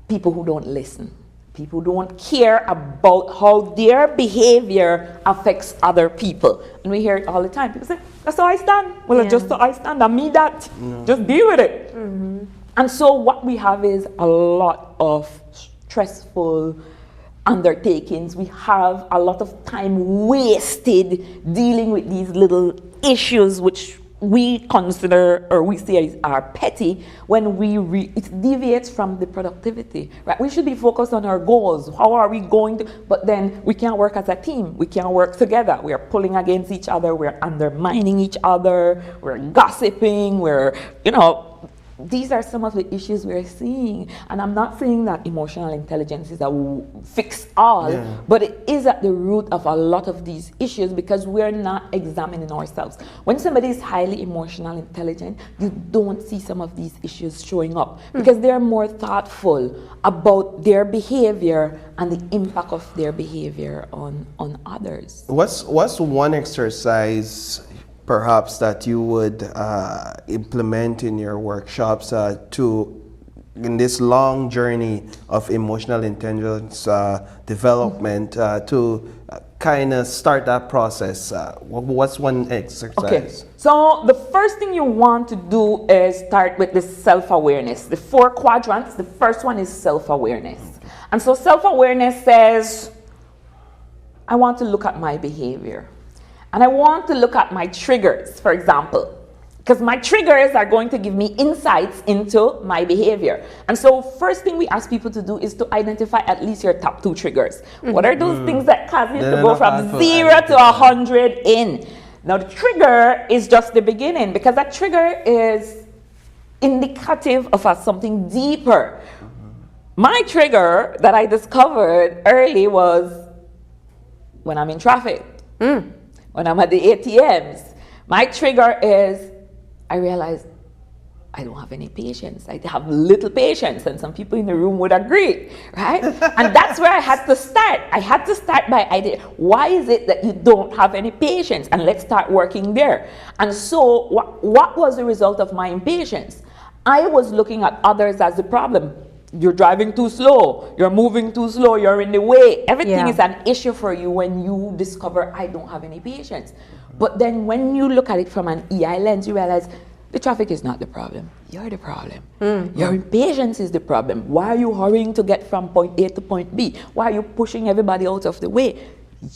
People who don't listen. People who don't care about how their behavior affects other people. And we hear it all the time. People say, that's how I stand. Well, it's just how I stand. I mean that. Just deal with it. And so what we have is a lot of stressful undertakings. We have a lot of time wasted dealing with these little issues which we consider or we say are petty when it deviates from the productivity, right? We should be focused on our goals. How are we going to, but then we can't work as a team. We can't work together. We are pulling against each other. We're undermining each other. We're gossiping. We're, you know, these are some of the issues we're seeing. And I'm not saying that emotional intelligence is a fix all, but it is at the root of a lot of these issues because we're not examining ourselves. When somebody is highly emotional intelligent, you don't see some of these issues showing up because they're more thoughtful about their behavior and the impact of their behavior on others. What's one exercise perhaps that you would implement in your workshops in this long journey of emotional intelligence development to kind of start that process? What's one exercise? Okay, so the first thing you want to do is start with the self-awareness. The 4 quadrants, the first one is self-awareness. And so self-awareness says, I want to look at my behavior. And I want to look at my triggers, for example. Because my triggers are going to give me insights into my behavior. And so first thing we ask people to do is to identify at least your top 2 triggers. What are those things that cause you to go from 0 to 100 in? Now the trigger is just the beginning, because that trigger is indicative of something deeper. My trigger that I discovered early was when I'm in traffic, when I'm at the ATMs. My trigger is I realized I don't have any patience. I have little patience, and some people in the room would agree, right? And that's where I had to start. I had to start by idea. Why is it that you don't have any patience? And let's start working there. And so what was the result of my impatience? I was looking at others as the problem. You're driving too slow. You're moving too slow. You're in the way. Everything is an issue for you when you discover I don't have any patience. But then when you look at it from an EI lens, you realize the traffic is not the problem. You're the problem. Your impatience is the problem. Why are you hurrying to get from point A to point B? Why are you pushing everybody out of the way?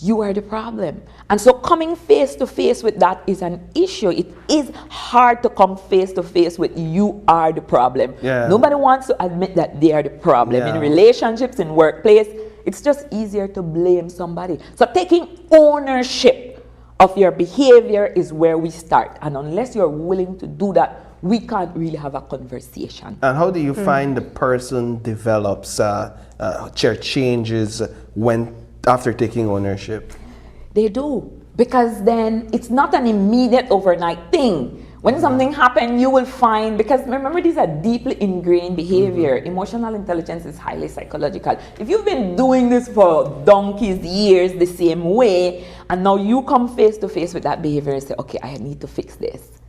You are the problem. And so coming face to face with that is an issue. It is hard to come face to face with you are the problem. Nobody wants to admit that they are the problem. In relationships, in workplace, it's just easier to blame somebody. So taking ownership of your behavior is where we start. And unless you're willing to do that, we can't really have a conversation. And how do you find the person develops, changes after taking ownership? They do, because then it's not an immediate overnight thing. When something happens, you will find, because remember, these are deeply ingrained behavior. Emotional intelligence is highly psychological. If you've been doing this for donkey's years the same way, and now you come face to face with that behavior and say, okay, I need to fix this.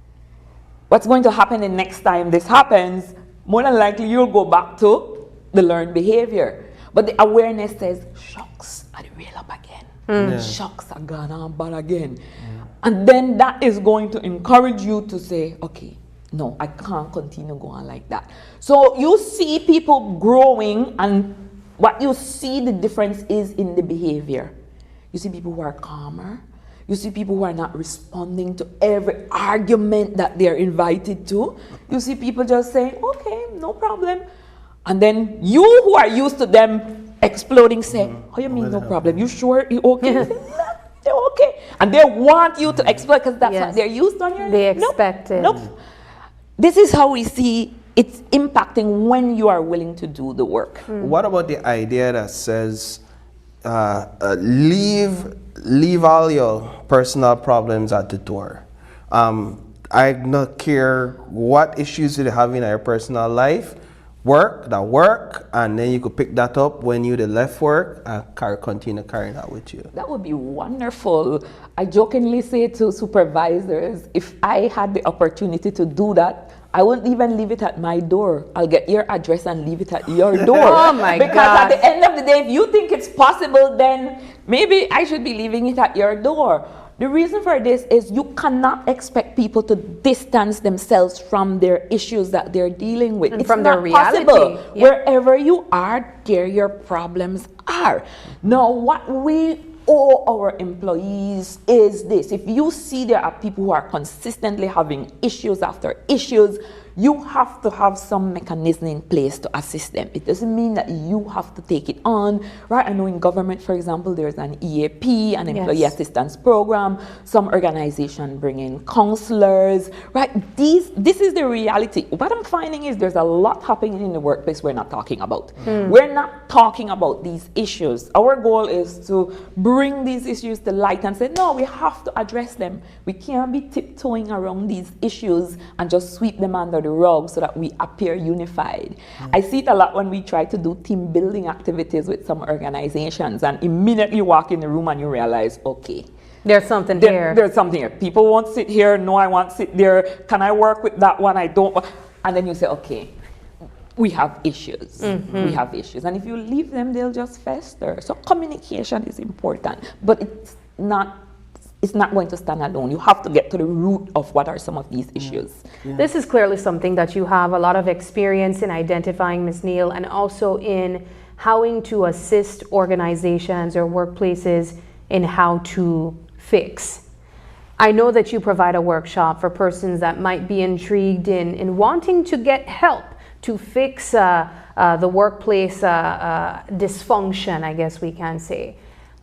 What's going to happen the next time this happens? More than likely, you'll go back to the learned behavior. But the awareness says, shucks, I real up again. Shucks, I gone on bad again. And then that is going to encourage you to say, okay, no, I can't continue going like that. So you see people growing, and what you see the difference is in the behavior. You see people who are calmer. You see people who are not responding to every argument that they're invited to. You see people just saying, okay, no problem. And then you who are used to them exploding say, how you mean no problem? You sure you okay? They're okay. And they want you to explode because that's what they're used to. They expect it. Nope. This is how we see it's impacting when you are willing to do the work. What about the idea that says, leave all your personal problems at the door? I don't care what issues you have in your personal life. Work, and then you could pick that up when you left work and continue carrying that with you. That would be wonderful. I jokingly say to supervisors, if I had the opportunity to do that, I wouldn't even leave it at my door. I'll get your address and leave it at your door. Oh my God. Because at the end of the day, if you think it's possible, then maybe I should be leaving it at your door. The reason for this is you cannot expect people to distance themselves from their issues that they're dealing with. And it's from not their reality. possible. Wherever you are, there your problems are. Now, what we owe our employees is this. If you see there are people who are consistently having issues after issues, you have to have some mechanism in place to assist them. It doesn't mean that you have to take it on, right? I know in government, for example, there's an EAP, an employee assistance program. Some organizations bring in counselors, right? This is the reality. What I'm finding is there's a lot happening in the workplace we're not talking about. We're not talking about these issues. Our goal is to bring these issues to light and say, no, we have to address them. We can't be tiptoeing around these issues and just sweep them under the rug so that we appear unified. I see it a lot when we try to do team building activities with some organizations and immediately walk in the room and you realize, okay, there's something here. There's something here. People won't sit here. No, I want to sit there. Can I work with that one? I don't. And then you say, okay, we have issues. We have issues. And if you leave them, they'll just fester. So communication is important, but it's not going to stand alone. You have to get to the root of what are some of these issues. This is clearly something that you have a lot of experience in identifying, Ms. Neal, and also in how to assist organizations or workplaces in how to fix. I know that you provide a workshop for persons that might be intrigued in wanting to get help to fix the workplace dysfunction, I guess we can say.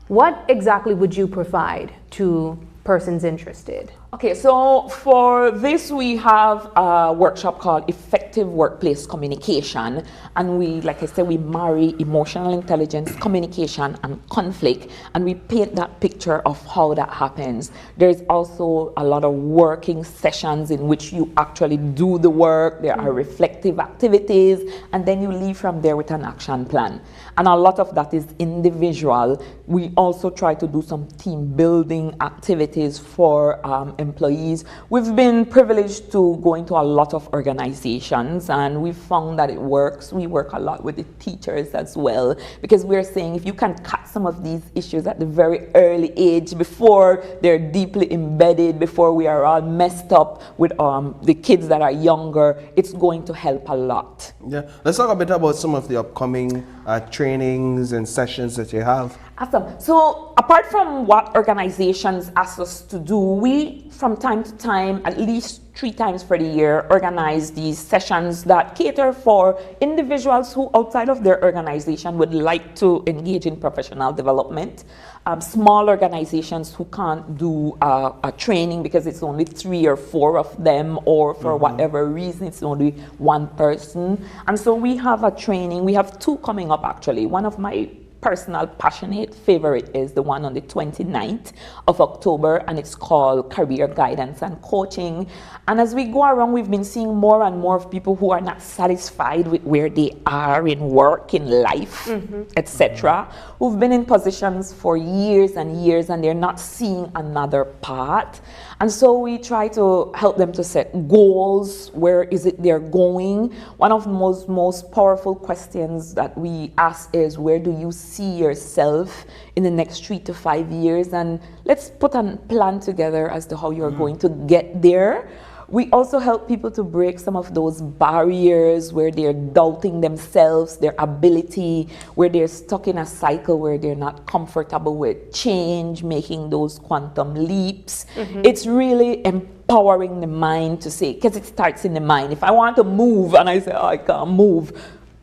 What exactly would you provide to persons interested? Okay, so for this we have a workshop called Effective Workplace Communication, and we, like I said, we marry emotional intelligence, communication, and conflict, and we paint that picture of how that happens. There's also a lot of working sessions in which you actually do the work. There are reflective activities, and then you leave from there with an action plan. And a lot of that is individual. We also try to do some team building activities for employees. We've been privileged to go into a lot of organizations, and we've found that it works. We work a lot with the teachers as well, because we're saying if you can cut some of these issues at the very early age, before they're deeply embedded, before we are all messed up with the kids that are younger, it's going to help a lot. Yeah, let's talk a bit about some of the upcoming trainings and sessions that you have. Awesome. So apart from what organizations ask us to do, we from time to time, at least 3 times for the year, organize these sessions that cater for individuals who outside of their organization would like to engage in professional development. Small organizations who can't do a training because it's only 3 or 4 of them, or for whatever reason it's only 1 person. And so we have a training. We have 2 coming up actually. One of my personal passionate favorite is the one on the 29th of October, and it's called Career Guidance and Coaching. And as we go around, we've been seeing more and more of people who are not satisfied with where they are in work, in life, etc., who've been in positions for years and years, and they're not seeing another path. And so we try to help them to set goals. Where is it they're going? One of the most powerful questions that we ask is, where do you see yourself in the next 3 to 5 years? And let's put a plan together as to how you're going to get there. We also help people to break some of those barriers where they're doubting themselves, their ability, where they're stuck in a cycle where they're not comfortable with change, making those quantum leaps. It's really empowering the mind to say, because it starts in the mind. If I want to move and I say, oh, I can't move,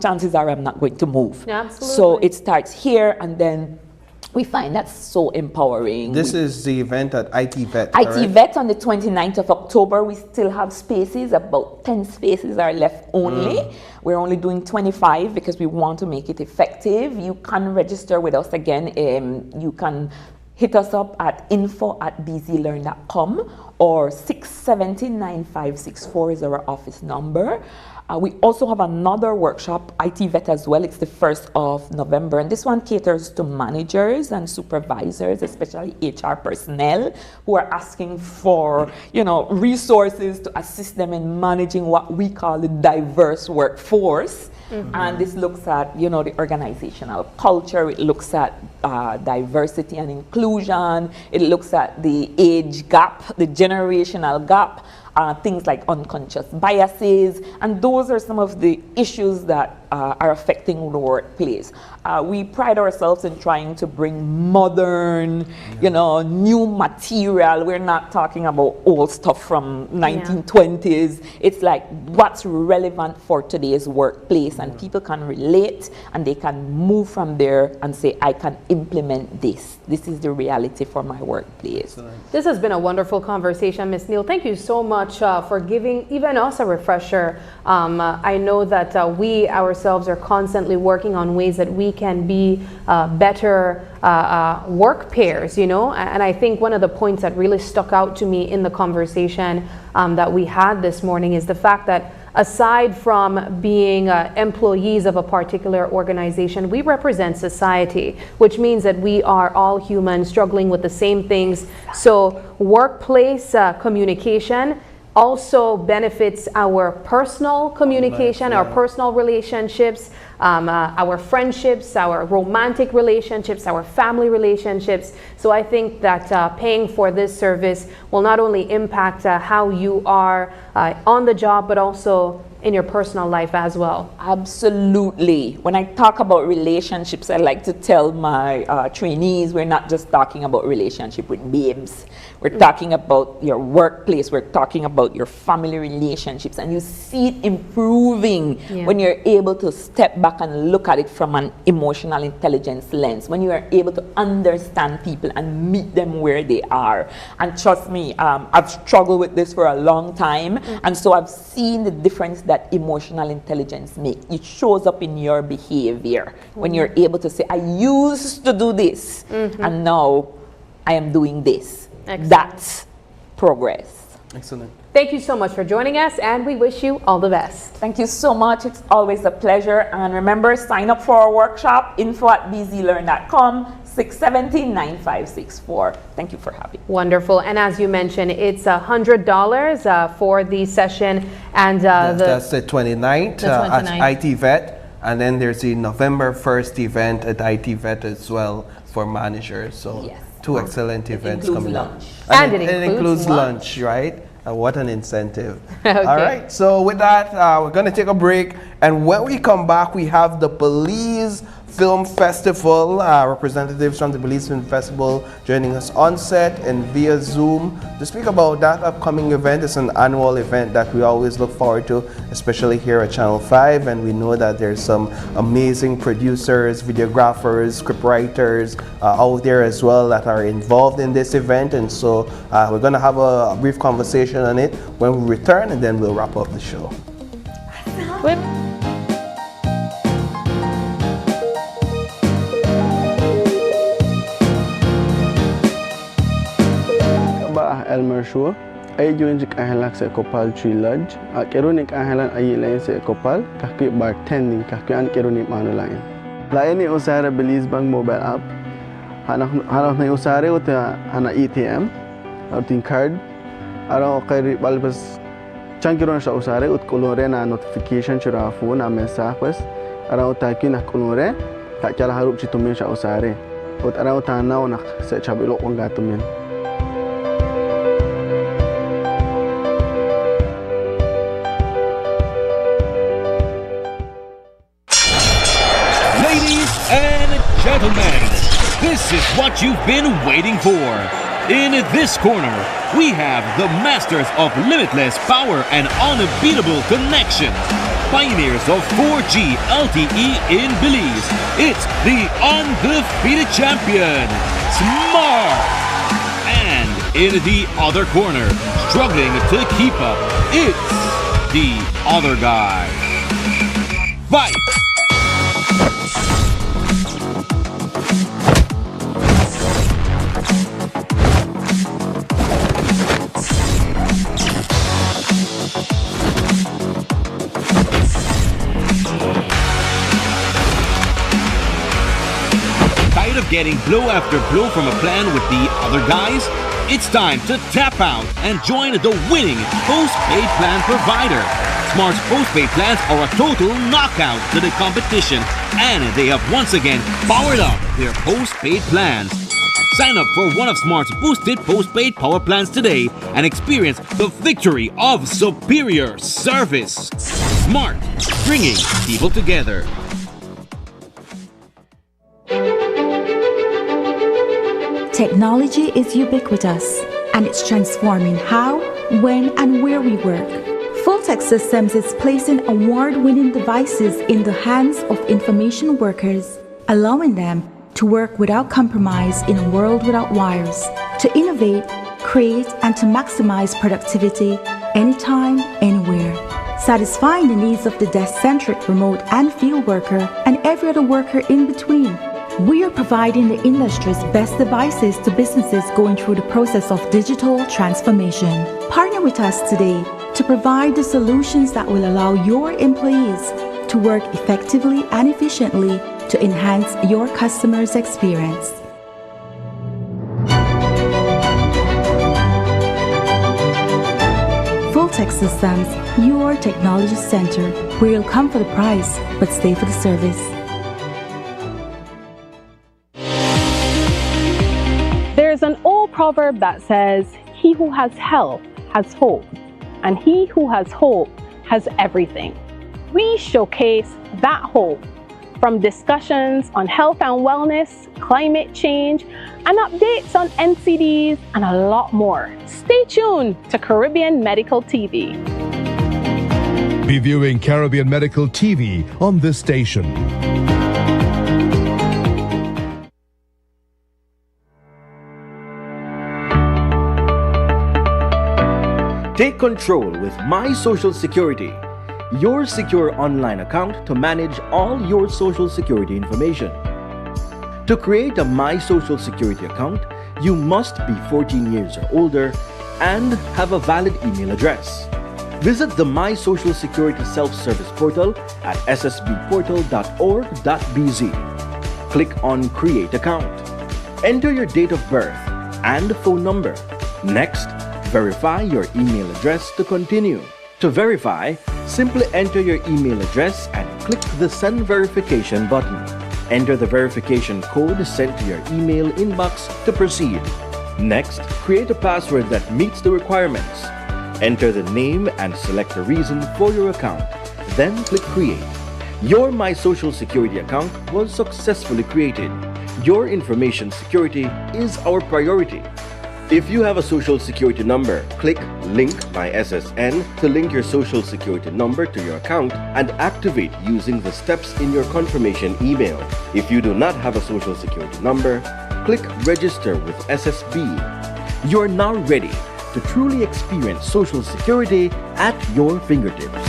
chances are I'm not going to move. Absolutely. So it starts here, and then we find that's so empowering. This is the event at IT Vet. IT Vet on the 29th of October. We still have spaces. About 10 spaces are left only. We're only doing 25 because we want to make it effective. You can register with us again. You can hit us up at info@bzlearn.com, or 670-9564 is our office number. We also have another workshop, IT Vet as well. It's the 1st of November, and this one caters to managers and supervisors, especially HR personnel, who are asking for, resources to assist them in managing what we call the diverse workforce. And this looks at, the organizational culture. It looks at diversity and inclusion. It looks at the age gap, the generational gap. Things like unconscious biases, and those are some of the issues that are affecting the workplace. We pride ourselves in trying to bring modern, new material. We're not talking about old stuff from 1920s. It's like what's relevant for today's workplace, and people can relate, and they can move from there and say, I can implement this. This is the reality for my workplace. This has been a wonderful conversation, Ms. Neal. Thank you so much for giving even us a refresher. I know that we ourselves are constantly working on ways that we can be better work pairs, and I think one of the points that really stuck out to me in the conversation that we had this morning is the fact that aside from being employees of a particular organization, we represent society, which means that we are all humans struggling with the same things. So workplace communication also benefits our personal communication, our personal relationships, our friendships, our romantic relationships, our family relationships. So I think that paying for this service will not only impact how you are on the job, but also in your personal life as well. Absolutely. When I talk about relationships, I like to tell my trainees, we're not just talking about relationship with babes. we're talking about your workplace, we're talking about your family relationships, and you see it improving when you're able to step back and look at it from an emotional intelligence lens, when you are able to understand people and meet them where they are. And trust me, I've struggled with this for a long time, and so I've seen the difference that emotional intelligence makes. It shows up in your behavior when you're able to say, I used to do this, and now I am doing this. Excellent. That's progress. Excellent. Thank you so much for joining us, and we wish you all the best. Thank you so much. It's always a pleasure. And remember, sign up for our workshop, info@bzlearn.com, 670-9564. Thank you for having me. Wonderful. And as you mentioned, it's $100 for the session. And that's the 29th at IT Vet. And then there's the November 1st event at IT Vet as well for managers. So two excellent events coming up. And it it includes lunch, right? What an incentive. Okay. All right, so with that, we're going to take a break. And when we come back, we have the Belize Film Festival, representatives from the Belize Film Festival joining us on set and via Zoom to speak about that upcoming event. It's an annual event that we always look forward to, especially here at Channel 5. And we know that there's some amazing producers, videographers, scriptwriters out there as well that are involved in this event. And so we're going to have a brief conversation on it when we return, and then we'll wrap up the show. Elmer Shua, ay join jik ahelak sa Kopal Tree Lodge. Keronik ahelan ay lain sa Kopal, kakui bartending, kakui an keronik mana lain. Lain ni usara Belize Bank mobile app. Hanak na usara uta hana ATM, utin card. Araw kay balbas chan keron sa usara ut kolore na notification chura phone na mensah pas. Araw ta ki na kolore, tak cara harup citumin sa usara. Ut araw ta naw nak sa chabilo wang gatumin. Gentlemen, this is what you've been waiting for. In this corner, we have the masters of limitless power and unbeatable connection. Pioneers of 4G LTE in Belize. It's the undefeated champion, Smart. And in the other corner, struggling to keep up, it's the other guy. Fight! Of getting blow after blow from a plan with the other guys? It's time to tap out and join the winning postpaid plan provider. Smart's postpaid plans are a total knockout to the competition, and they have once again powered up their postpaid plans. Sign up for one of Smart's boosted postpaid power plans today and experience the victory of superior service. Smart, bringing people together. Technology is ubiquitous, and it's transforming how, when, and where we work. Fulltech Systems is placing award-winning devices in the hands of information workers, allowing them to work without compromise in a world without wires, to innovate, create, and to maximize productivity anytime, anywhere, satisfying the needs of the desk-centric remote and field worker and every other worker in between. We are providing the industry's best devices to businesses going through the process of digital transformation. Partner with us today to provide the solutions that will allow your employees to work effectively and efficiently to enhance your customers' experience. Fulltech Systems, your technology center, where you'll come for the price but stay for the service. There's an old proverb that says, "He who has health has hope, and he who has hope has everything." We showcase that hope from discussions on health and wellness, climate change, and updates on NCDs, and a lot more. Stay tuned to Caribbean Medical TV. Be viewing Caribbean Medical TV on this station. Take control with My Social Security, your secure online account to manage all your Social Security information. To create a My Social Security account, you must be 14 years or older and have a valid email address. Visit the My Social Security self-service portal at ssbportal.org.bz. Click on Create Account. Enter your date of birth and phone number. Next, verify your email address to continue. To verify, simply enter your email address and click the Send Verification button. Enter the verification code sent to your email inbox to proceed. Next, create a password that meets the requirements. Enter the name and select a reason for your account. Then click Create. Your My Social Security account was successfully created. Your information security is our priority. If you have a Social Security number, click Link My SSN to link your Social Security number to your account and activate using the steps in your confirmation email. If you do not have a Social Security number, click Register with SSB. You are now ready to truly experience Social Security at your fingertips.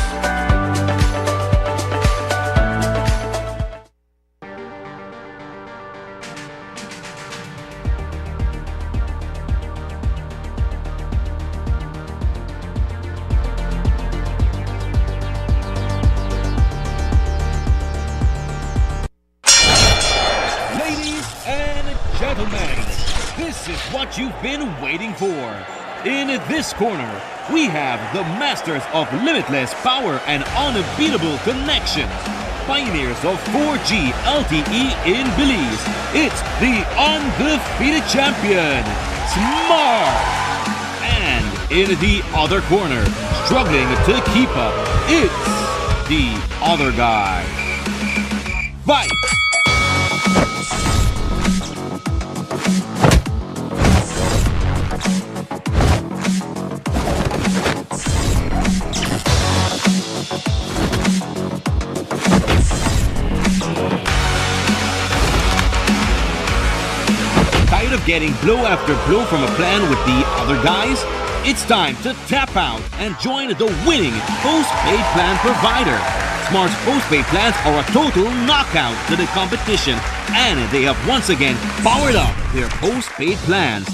This is what you've been waiting for. In this corner, we have the masters of limitless power and unbeatable connections. Pioneers of 4G LTE in Belize. It's the undefeated champion, Smart. And in the other corner, struggling to keep up, it's the other guy. Fight! Getting blow after blow from a plan with the other guys? It's time to tap out and join the winning postpaid plan provider. Smart's postpaid plans are a total knockout to the competition, and they have once again powered up their postpaid plans.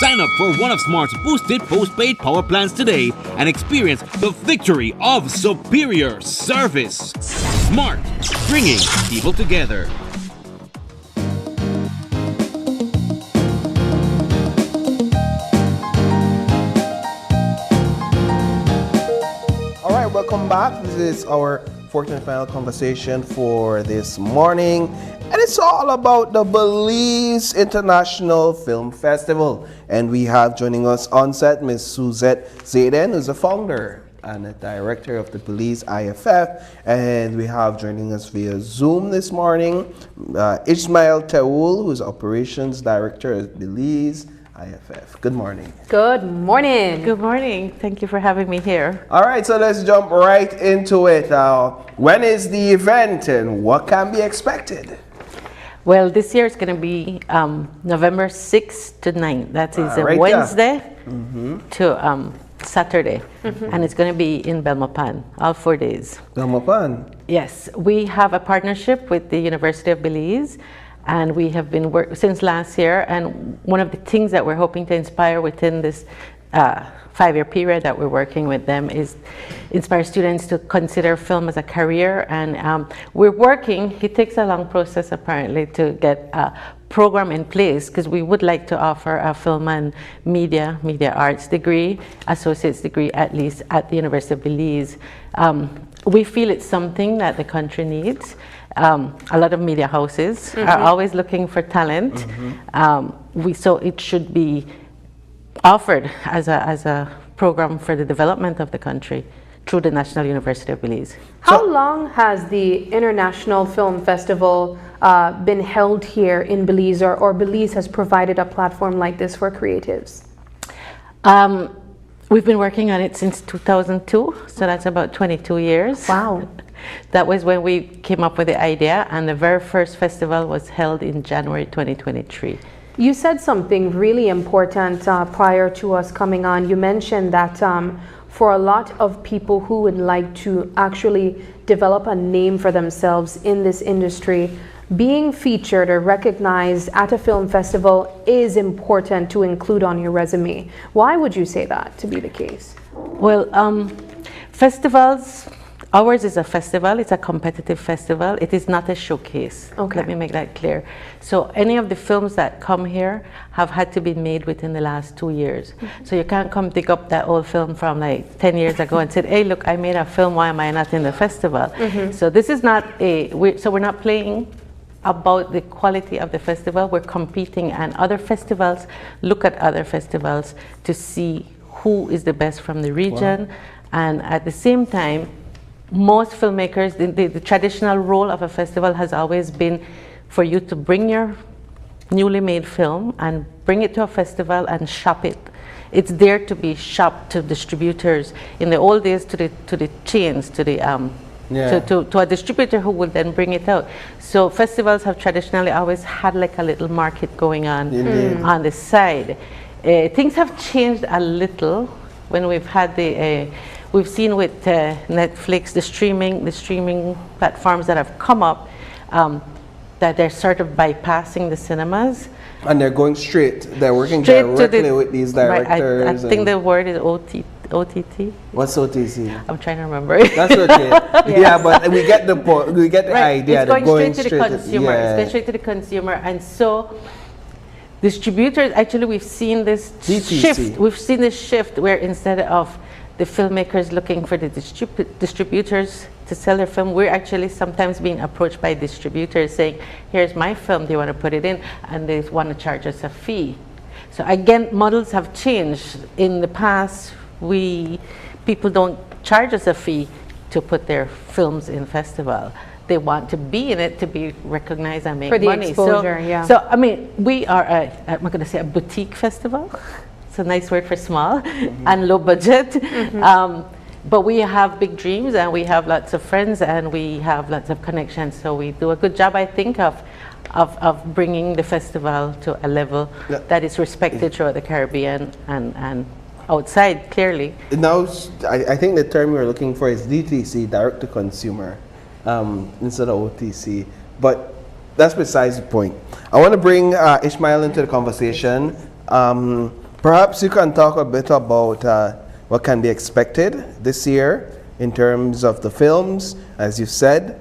Sign up for one of Smart's boosted postpaid power plans today and experience the victory of superior service. Smart, bringing people together. Welcome back. This is our fourth and final conversation for this morning, and it's all about the Belize International Film Festival. And we have joining us on set Ms. Suzette Zayden, who's the founder and the director of the Belize IFF, and we have joining us via Zoom this morning Ismail Taoul, who's operations director at Belize IFF. Good morning. Good morning. Good morning. Thank you for having me here. All right, so let's jump right into it. When is the event and what can be expected? Well, this year it's going to be November 6th to 9th. That is a right, Wednesday to Saturday. And it's going to be in Belmopan, all 4 days. Belmopan? Yes. We have a partnership with the University of Belize. And we have been working since last year, and one of the things that we're hoping to inspire within this 5-year period that we're working with them is inspire students to consider film as a career. And we're working, it takes a long process apparently to get a program in place, because we would like to offer a film and media arts degree, associate's degree at least at the University of Belize. We feel it's something that the country needs. A lot of media houses are always looking for talent. So it should be offered as a program for the development of the country. through the National University of Belize. How long has the International Film Festival been held here in Belize, or Belize has provided a platform like this for creatives? We've been working on it since 2002, so that's about 22 years. Wow. That was when we came up with the idea, and the very first festival was held in January 2023. You said something really important prior to us coming on. You mentioned that for a lot of people who would like to actually develop a name for themselves in this industry, being featured or recognized at a film festival is important to include on your resume. Why would you say that to be the case? Well, festivals, ours is a festival, it's a competitive festival, it is not a showcase. Okay. Let me make that clear. So any of the films that come here have had to be made within the last 2 years. So you can't come dig up that old film from like 10 years ago and say, hey, look, I made a film, why am I not in the festival? So this is not so we're not playing about the quality of the festival, we're competing, and other festivals look at other festivals to see who is the best from the region. Wow. And at the same time, most filmmakers, the traditional role of a festival has always been for you to bring your newly made film and bring it to a festival and shop it. It's there to be shopped to distributors. In the old days, to the chains, to the to a distributor who will then bring it out. So festivals have traditionally always had like a little market going on on the side. Things have changed a little when we've had we've seen with Netflix, the streaming platforms that have come up, that they're sort of bypassing the cinemas. And they're going straight. They're working directly with these directors. Right, I think the word is OTT. What's OTC? I'm trying to remember it. That's okay. Yeah, but we get the idea. It's going straight to the consumer. It's going straight to the consumer, and so distributors. Actually, we've seen this shift. We've seen this shift where instead of the filmmakers looking for the distributors to sell their film, we're actually sometimes being approached by distributors saying, here's my film, do you want to put it in? And they want to charge us a fee. So again, models have changed. In the past, people don't charge us a fee to put their films in festival. They want to be in it to be recognized and make for the money. Exposure, So I mean, we are I'm going to say a boutique festival. It's a nice word for small and low budget. But we have big dreams, and we have lots of friends, and we have lots of connections. So we do a good job, I think, of bringing the festival to a level that is respected throughout the Caribbean and outside, clearly. Now, I think the term we're looking for is DTC, direct to consumer, instead of OTC. But that's besides the point. I want to bring Ishmael into the conversation. Perhaps you can talk a bit about what can be expected this year in terms of the films. As you said,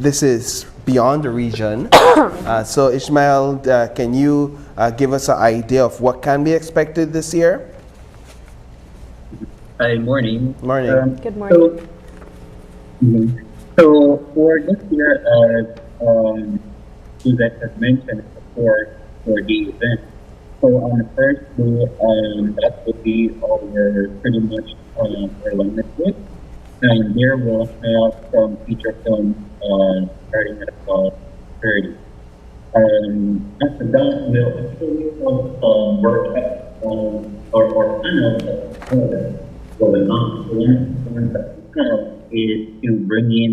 this is beyond the region. So Ishmael, can you give us an idea of what can be expected this year? Hi, morning. Morning. Good morning. So for this year, as you guys have mentioned before, for the event, so on the first day, that will be our pretty much our lineup list, and there we'll have some feature films starting at about 30. After that, we'll actually have some workshops or panels going on. So one that we have is to bring in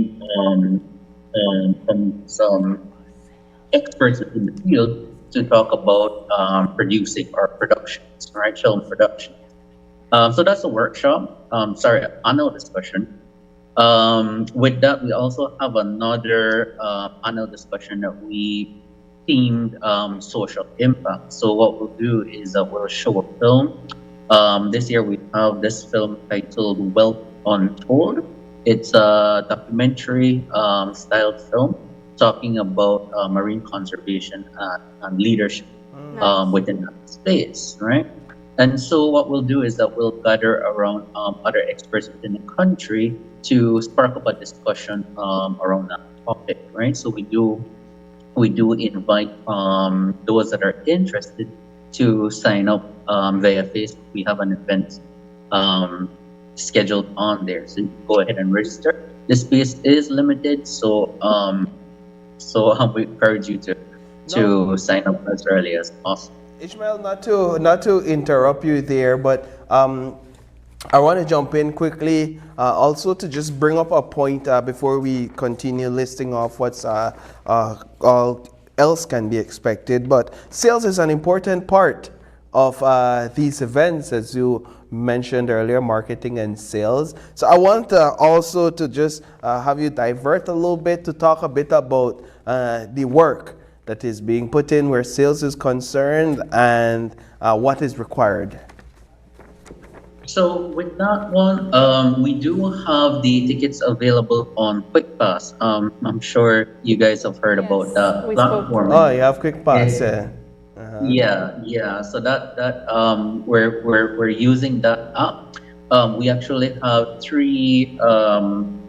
some experts in the field to talk about producing or productions, right? Film production. So that's a workshop. Panel discussion. With that, we also have another panel discussion that we themed social impact. So what we'll do is we'll show a film. This year we have this film titled Wealth Untold. It's a documentary style film talking about marine conservation and leadership within that space, right? And so what we'll do is that we'll gather around other experts within the country to spark up a discussion around that topic, right? So we do invite those that are interested to sign up via Facebook. We have an event scheduled on there. So you can go ahead and register. The space is limited, so we encourage you to sign up as early as possible. Ishmael, not to interrupt you there, but I want to jump in quickly, also to just bring up a point before we continue listing off what's all else can be expected. But sales is an important part of these events, as you mentioned earlier, marketing and sales. So I want also to just have you divert a little bit to talk a bit about the work that is being put in where sales is concerned and what is required. So with that one, we do have the tickets available on QuickPass. I'm sure you guys have heard about that platform. Oh, you have QuickPass, yeah. Yeah. So that we're using that app. We actually have three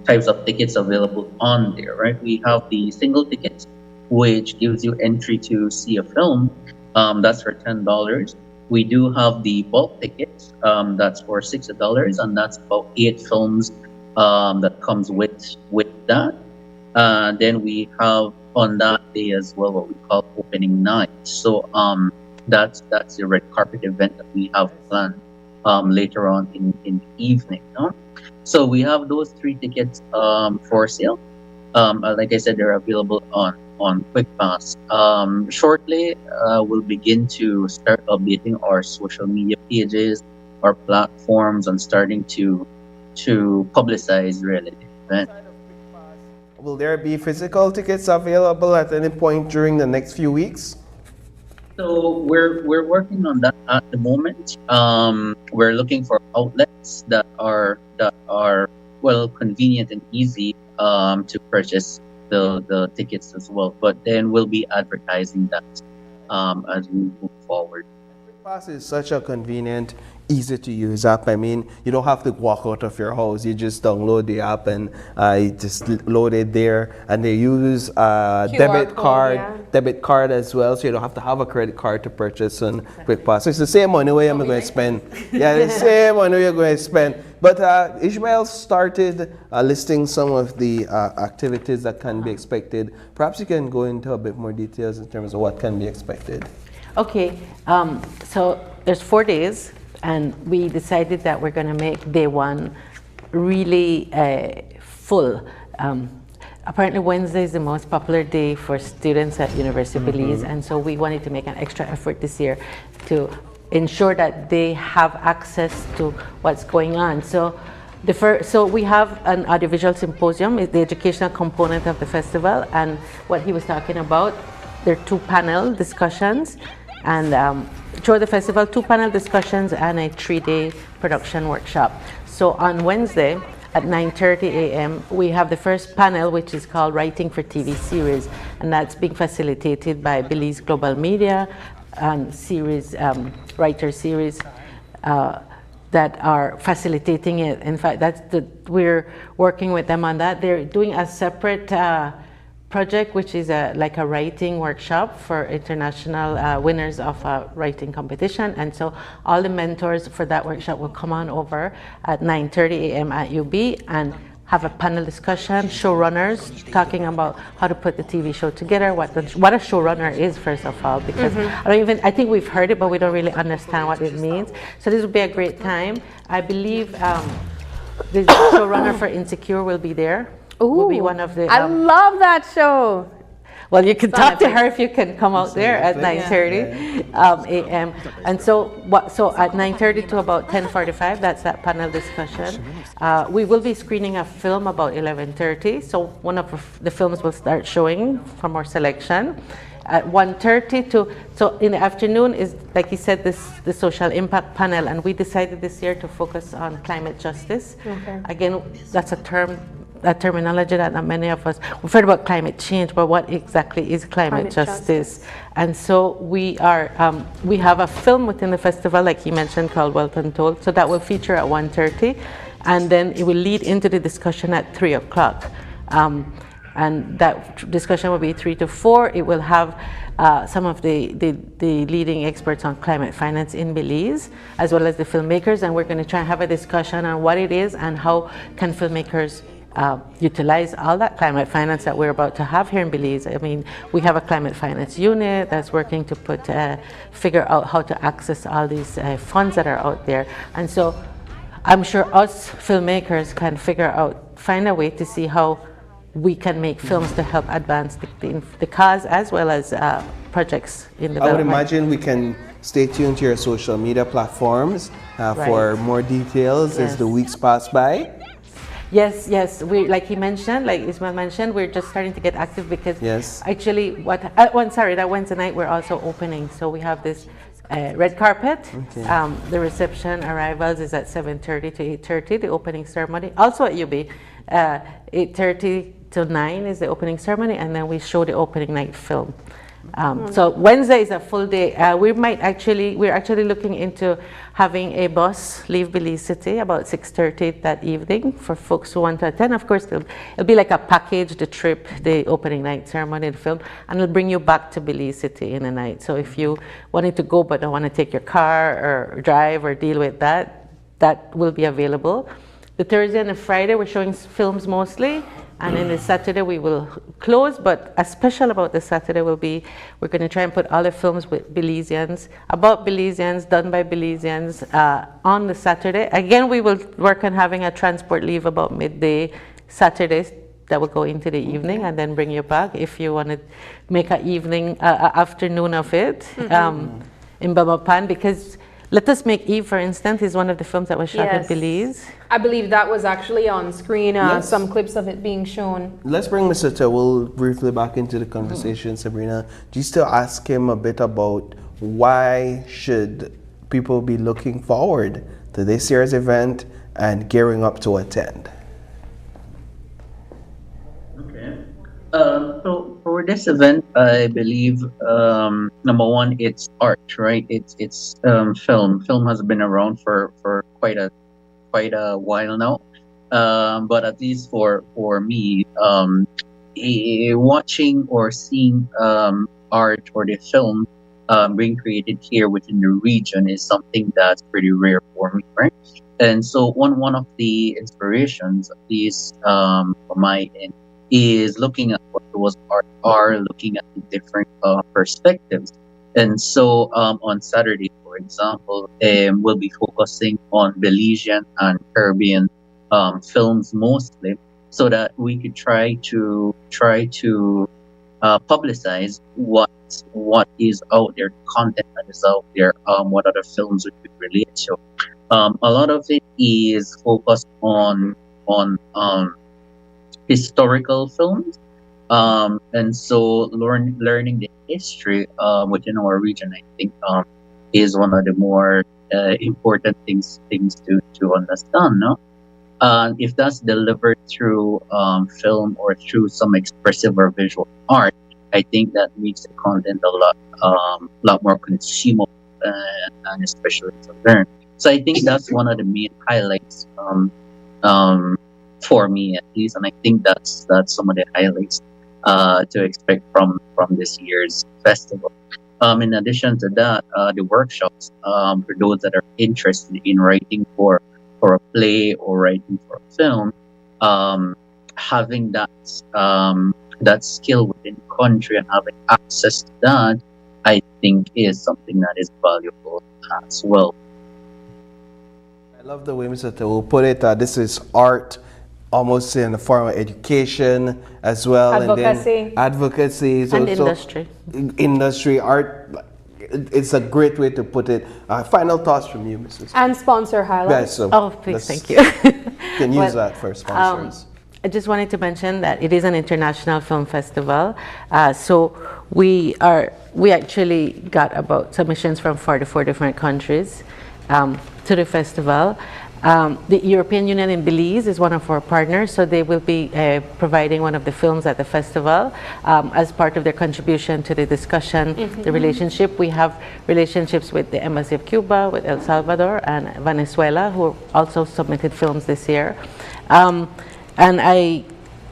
types of tickets available on there, right? We have the single tickets, which gives you entry to see a film. That's for $10. We do have the bulk tickets. That's for $60, and that's about 8 films that comes with that. Then we have on that day as well what we call opening night. So that's the red carpet event that we have planned later on in the evening. No? So we have those 3 tickets for sale. Like I said, they're available on QuickPass. Shortly, we'll begin to start updating our social media pages, our platforms, and starting to publicize really the event. Will there be physical tickets available at any point during the next few weeks? So we're working on that at the moment. We're looking for outlets that are well convenient and easy to purchase the tickets as well. But then we'll be advertising that as we move forward. QuickPass is such a convenient, easy to use app. I mean, you don't have to walk out of your house. You just download the app and you just load it there. And they use debit card as well, so you don't have to have a credit card to purchase on QuickPass. So it's the same money I'm going to spend. Yeah, the same money you're going to spend. But Ishmael started listing some of the activities that can be expected. Perhaps you can go into a bit more details in terms of what can be expected. Okay, so there's 4 days, and we decided that we're going to make day 1 really full. Apparently Wednesday is the most popular day for students at University of Belize, and so we wanted to make an extra effort this year to ensure that they have access to what's going on. So we have an audiovisual symposium, is the educational component of the festival, and what he was talking about, there are 2 panel discussions, and throughout the festival, 2 panel discussions and a 3-day production workshop. So on Wednesday at 9:30 a.m. we have the first panel, which is called Writing for TV Series, and that's being facilitated by Belize Global Media and series writer series that are facilitating it. In fact, we're working with them on that. They're doing a separate project, which is like a writing workshop for international winners of a writing competition. And so all the mentors for that workshop will come on over at 9:30 a.m. at UB and have a panel discussion, showrunners talking about how to put the TV show together, what a showrunner is, first of all, because I think we've heard it, but we don't really understand what it means. So this will be a great time. I believe the showrunner for Insecure will be there. Will be one of the. I love that show. Well, you can talk to her if you can come out there at 9:30 a.m. And so at 9:30 to about 10:45, that's that panel discussion. We will be screening a film about 11:30. So one of the films will start showing from our selection. At 1:30 so in the afternoon is, like he said, the social impact panel, and we decided this year to focus on climate justice. Okay. Again, that's a terminology that not many of us, we've heard about climate change, but what exactly is climate justice? And so we have a film within the festival, like he mentioned, called Wealth Untold, so that will feature at 1:30, and then it will lead into the discussion at 3 o'clock. And that discussion will be 3 to 4. It will have some of the leading experts on climate finance in Belize, as well as the filmmakers, and we're going to try and have a discussion on what it is and how can filmmakers utilize all that climate finance that we're about to have here in Belize. I mean, we have a climate finance unit that's working to figure out how to access all these funds that are out there. And so I'm sure us filmmakers can find a way to see how we can make films to help advance the cause, as well as projects in development. I would imagine we can stay tuned to your social media platforms for more details as the weeks pass by. Yes. We, like he mentioned, like Ismail mentioned, we're just starting to get active because actually, that Wednesday night we're also opening. So we have this red carpet. Okay. The reception arrivals is at 7:30 to 8:30. The opening ceremony also at UB, 8:30 to 9 is the opening ceremony, and then we show the opening night film. So Wednesday is a full day. We're actually looking into having a bus leave Belize City about 6:30 that evening for folks who want to attend. Of course, it'll be like a package, the trip, the opening night ceremony, the film, and it'll bring you back to Belize City in the night. So if you wanted to go but don't want to take your car or drive or deal with that, that will be available. The Thursday and the Friday we're showing films mostly. And then the Saturday we will close, but a special about the Saturday will be, we're going to try and put all the films with Belizeans, about Belizeans, done by Belizeans on the Saturday. Again, we will work on having a transport leave about midday Saturdays that will go into the evening and then bring you back if you want to make an afternoon of it in Bamapan, because Let Us Make Eve, for instance, is one of the films that was shot in Belize. I believe that was actually on screen, some clips of it being shown. Let's bring Mr. Tewell briefly back into the conversation, Sabrina. Do you still ask him a bit about why should people be looking forward to this year's event and gearing up to attend? So for this event, I believe number one, it's art, right? It's film. Film has been around for quite a while now. But at least for me, watching or seeing art or the film being created here within the region is something that's pretty rare for me, right? And so one of the inspirations, at least for my end, is looking at what those art are, looking at the different perspectives. And so on Saturday, for example, we'll be focusing on Belizean and Caribbean films mostly, so that we could try to publicize what is out there, content that is out there, what other films we could relate to. A lot of it is focused on historical films, and so learning the history within our region, I think, is one of the more important things to understand. No, if that's delivered through film or through some expressive or visual art, I think that makes the content a lot more consumable and especially to learn. So I think that's one of the main highlights. For me at least, and I think that's some of the highlights to expect from this year's festival. In addition to that, the workshops for those that are interested in writing for a play or writing for a film, having that skill within the country and having access to that, I think is something that is valuable as well. I love the way Mr. Tewell put it. This is art, almost in the form of education as well. Advocacy. And then advocacy. And industry. Industry, art. It's a great way to put it. Final thoughts from you, Mrs. And sponsor highlights. Yeah, so oh, please, thank you. Can use that for sponsors. I just wanted to mention that it is an international film festival. So we actually got about submissions from 44 different countries to the festival. The European Union in Belize is one of our partners, so they will be providing one of the films at the festival as part of their contribution to the discussion, the relationship. We have relationships with the Embassy of Cuba, with El Salvador, and Venezuela, who also submitted films this year. And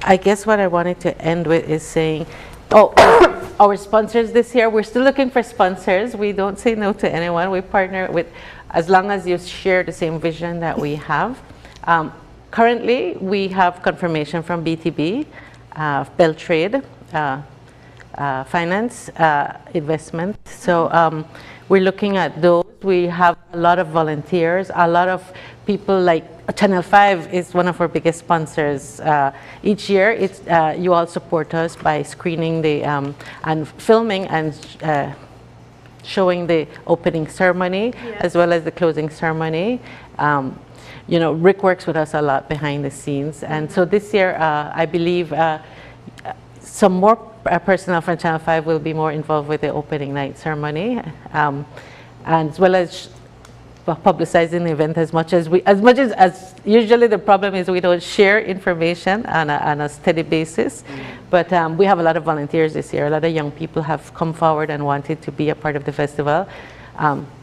I guess what I wanted to end with is saying, our sponsors this year, we're still looking for sponsors. We don't say no to anyone. We partner with, as long as you share the same vision that we have. Currently, we have confirmation from BTB, Beltrade, Finance, Investment. So we're looking at those. We have a lot of volunteers, a lot of people like Channel 5 is one of our biggest sponsors. Each year, it's, you all support us by screening the and filming and showing the opening ceremony, as well as the closing ceremony. You know, Rick works with us a lot behind the scenes, and so this year, I believe some more personnel from Channel 5 will be more involved with the opening night ceremony, and as well as publicizing the event as much as usually the problem is we don't share information on a steady basis. But we have a lot of volunteers this year. A lot of young people have come forward and wanted to be a part of the festival.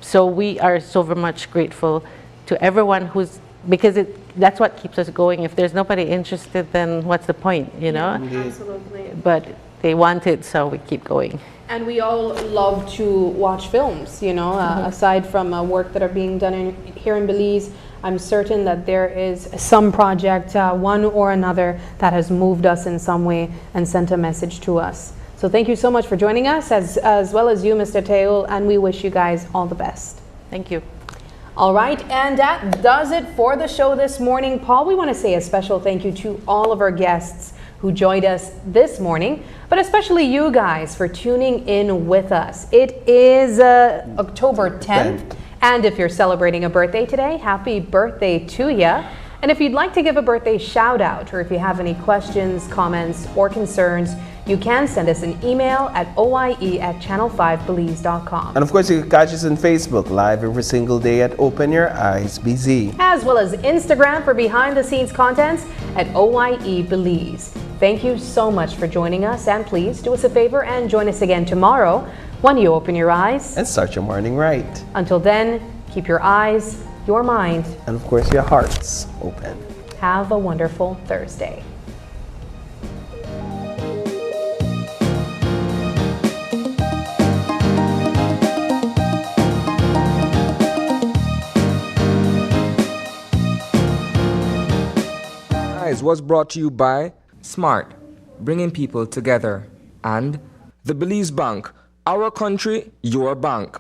So we are so very much grateful to everyone who's, because that's what keeps us going. If there's nobody interested, then what's the point, you know? Absolutely. But they want it, so we keep going. And we all love to watch films, you know, aside from work that are being done here in Belize. I'm certain that there is some project, one or another, that has moved us in some way and sent a message to us. So thank you so much for joining us, as well as you, Mr. Teul, and we wish you guys all the best. Thank you. All right, and that does it for the show this morning. Paul, we want to say a special thank you to all of our guests who joined us this morning, but especially you guys for tuning in with us. It is October 10th, and if you're celebrating a birthday today, happy birthday to you. And if you'd like to give a birthday shout out, or if you have any questions, comments, or concerns, you can send us an email at oie@channel5belize.com. And of course, you can catch us on Facebook live every single day at Open Your Eyes BZ. As well as Instagram for behind the scenes contents at OIE Belize. Thank you so much for joining us, and please do us a favor and join us again tomorrow when you open your eyes and start your morning right. Until then, keep your eyes, your mind, and of course your hearts open. Have a wonderful Thursday. Was brought to you by Smart, bringing people together, and the Belize Bank, our country, your bank.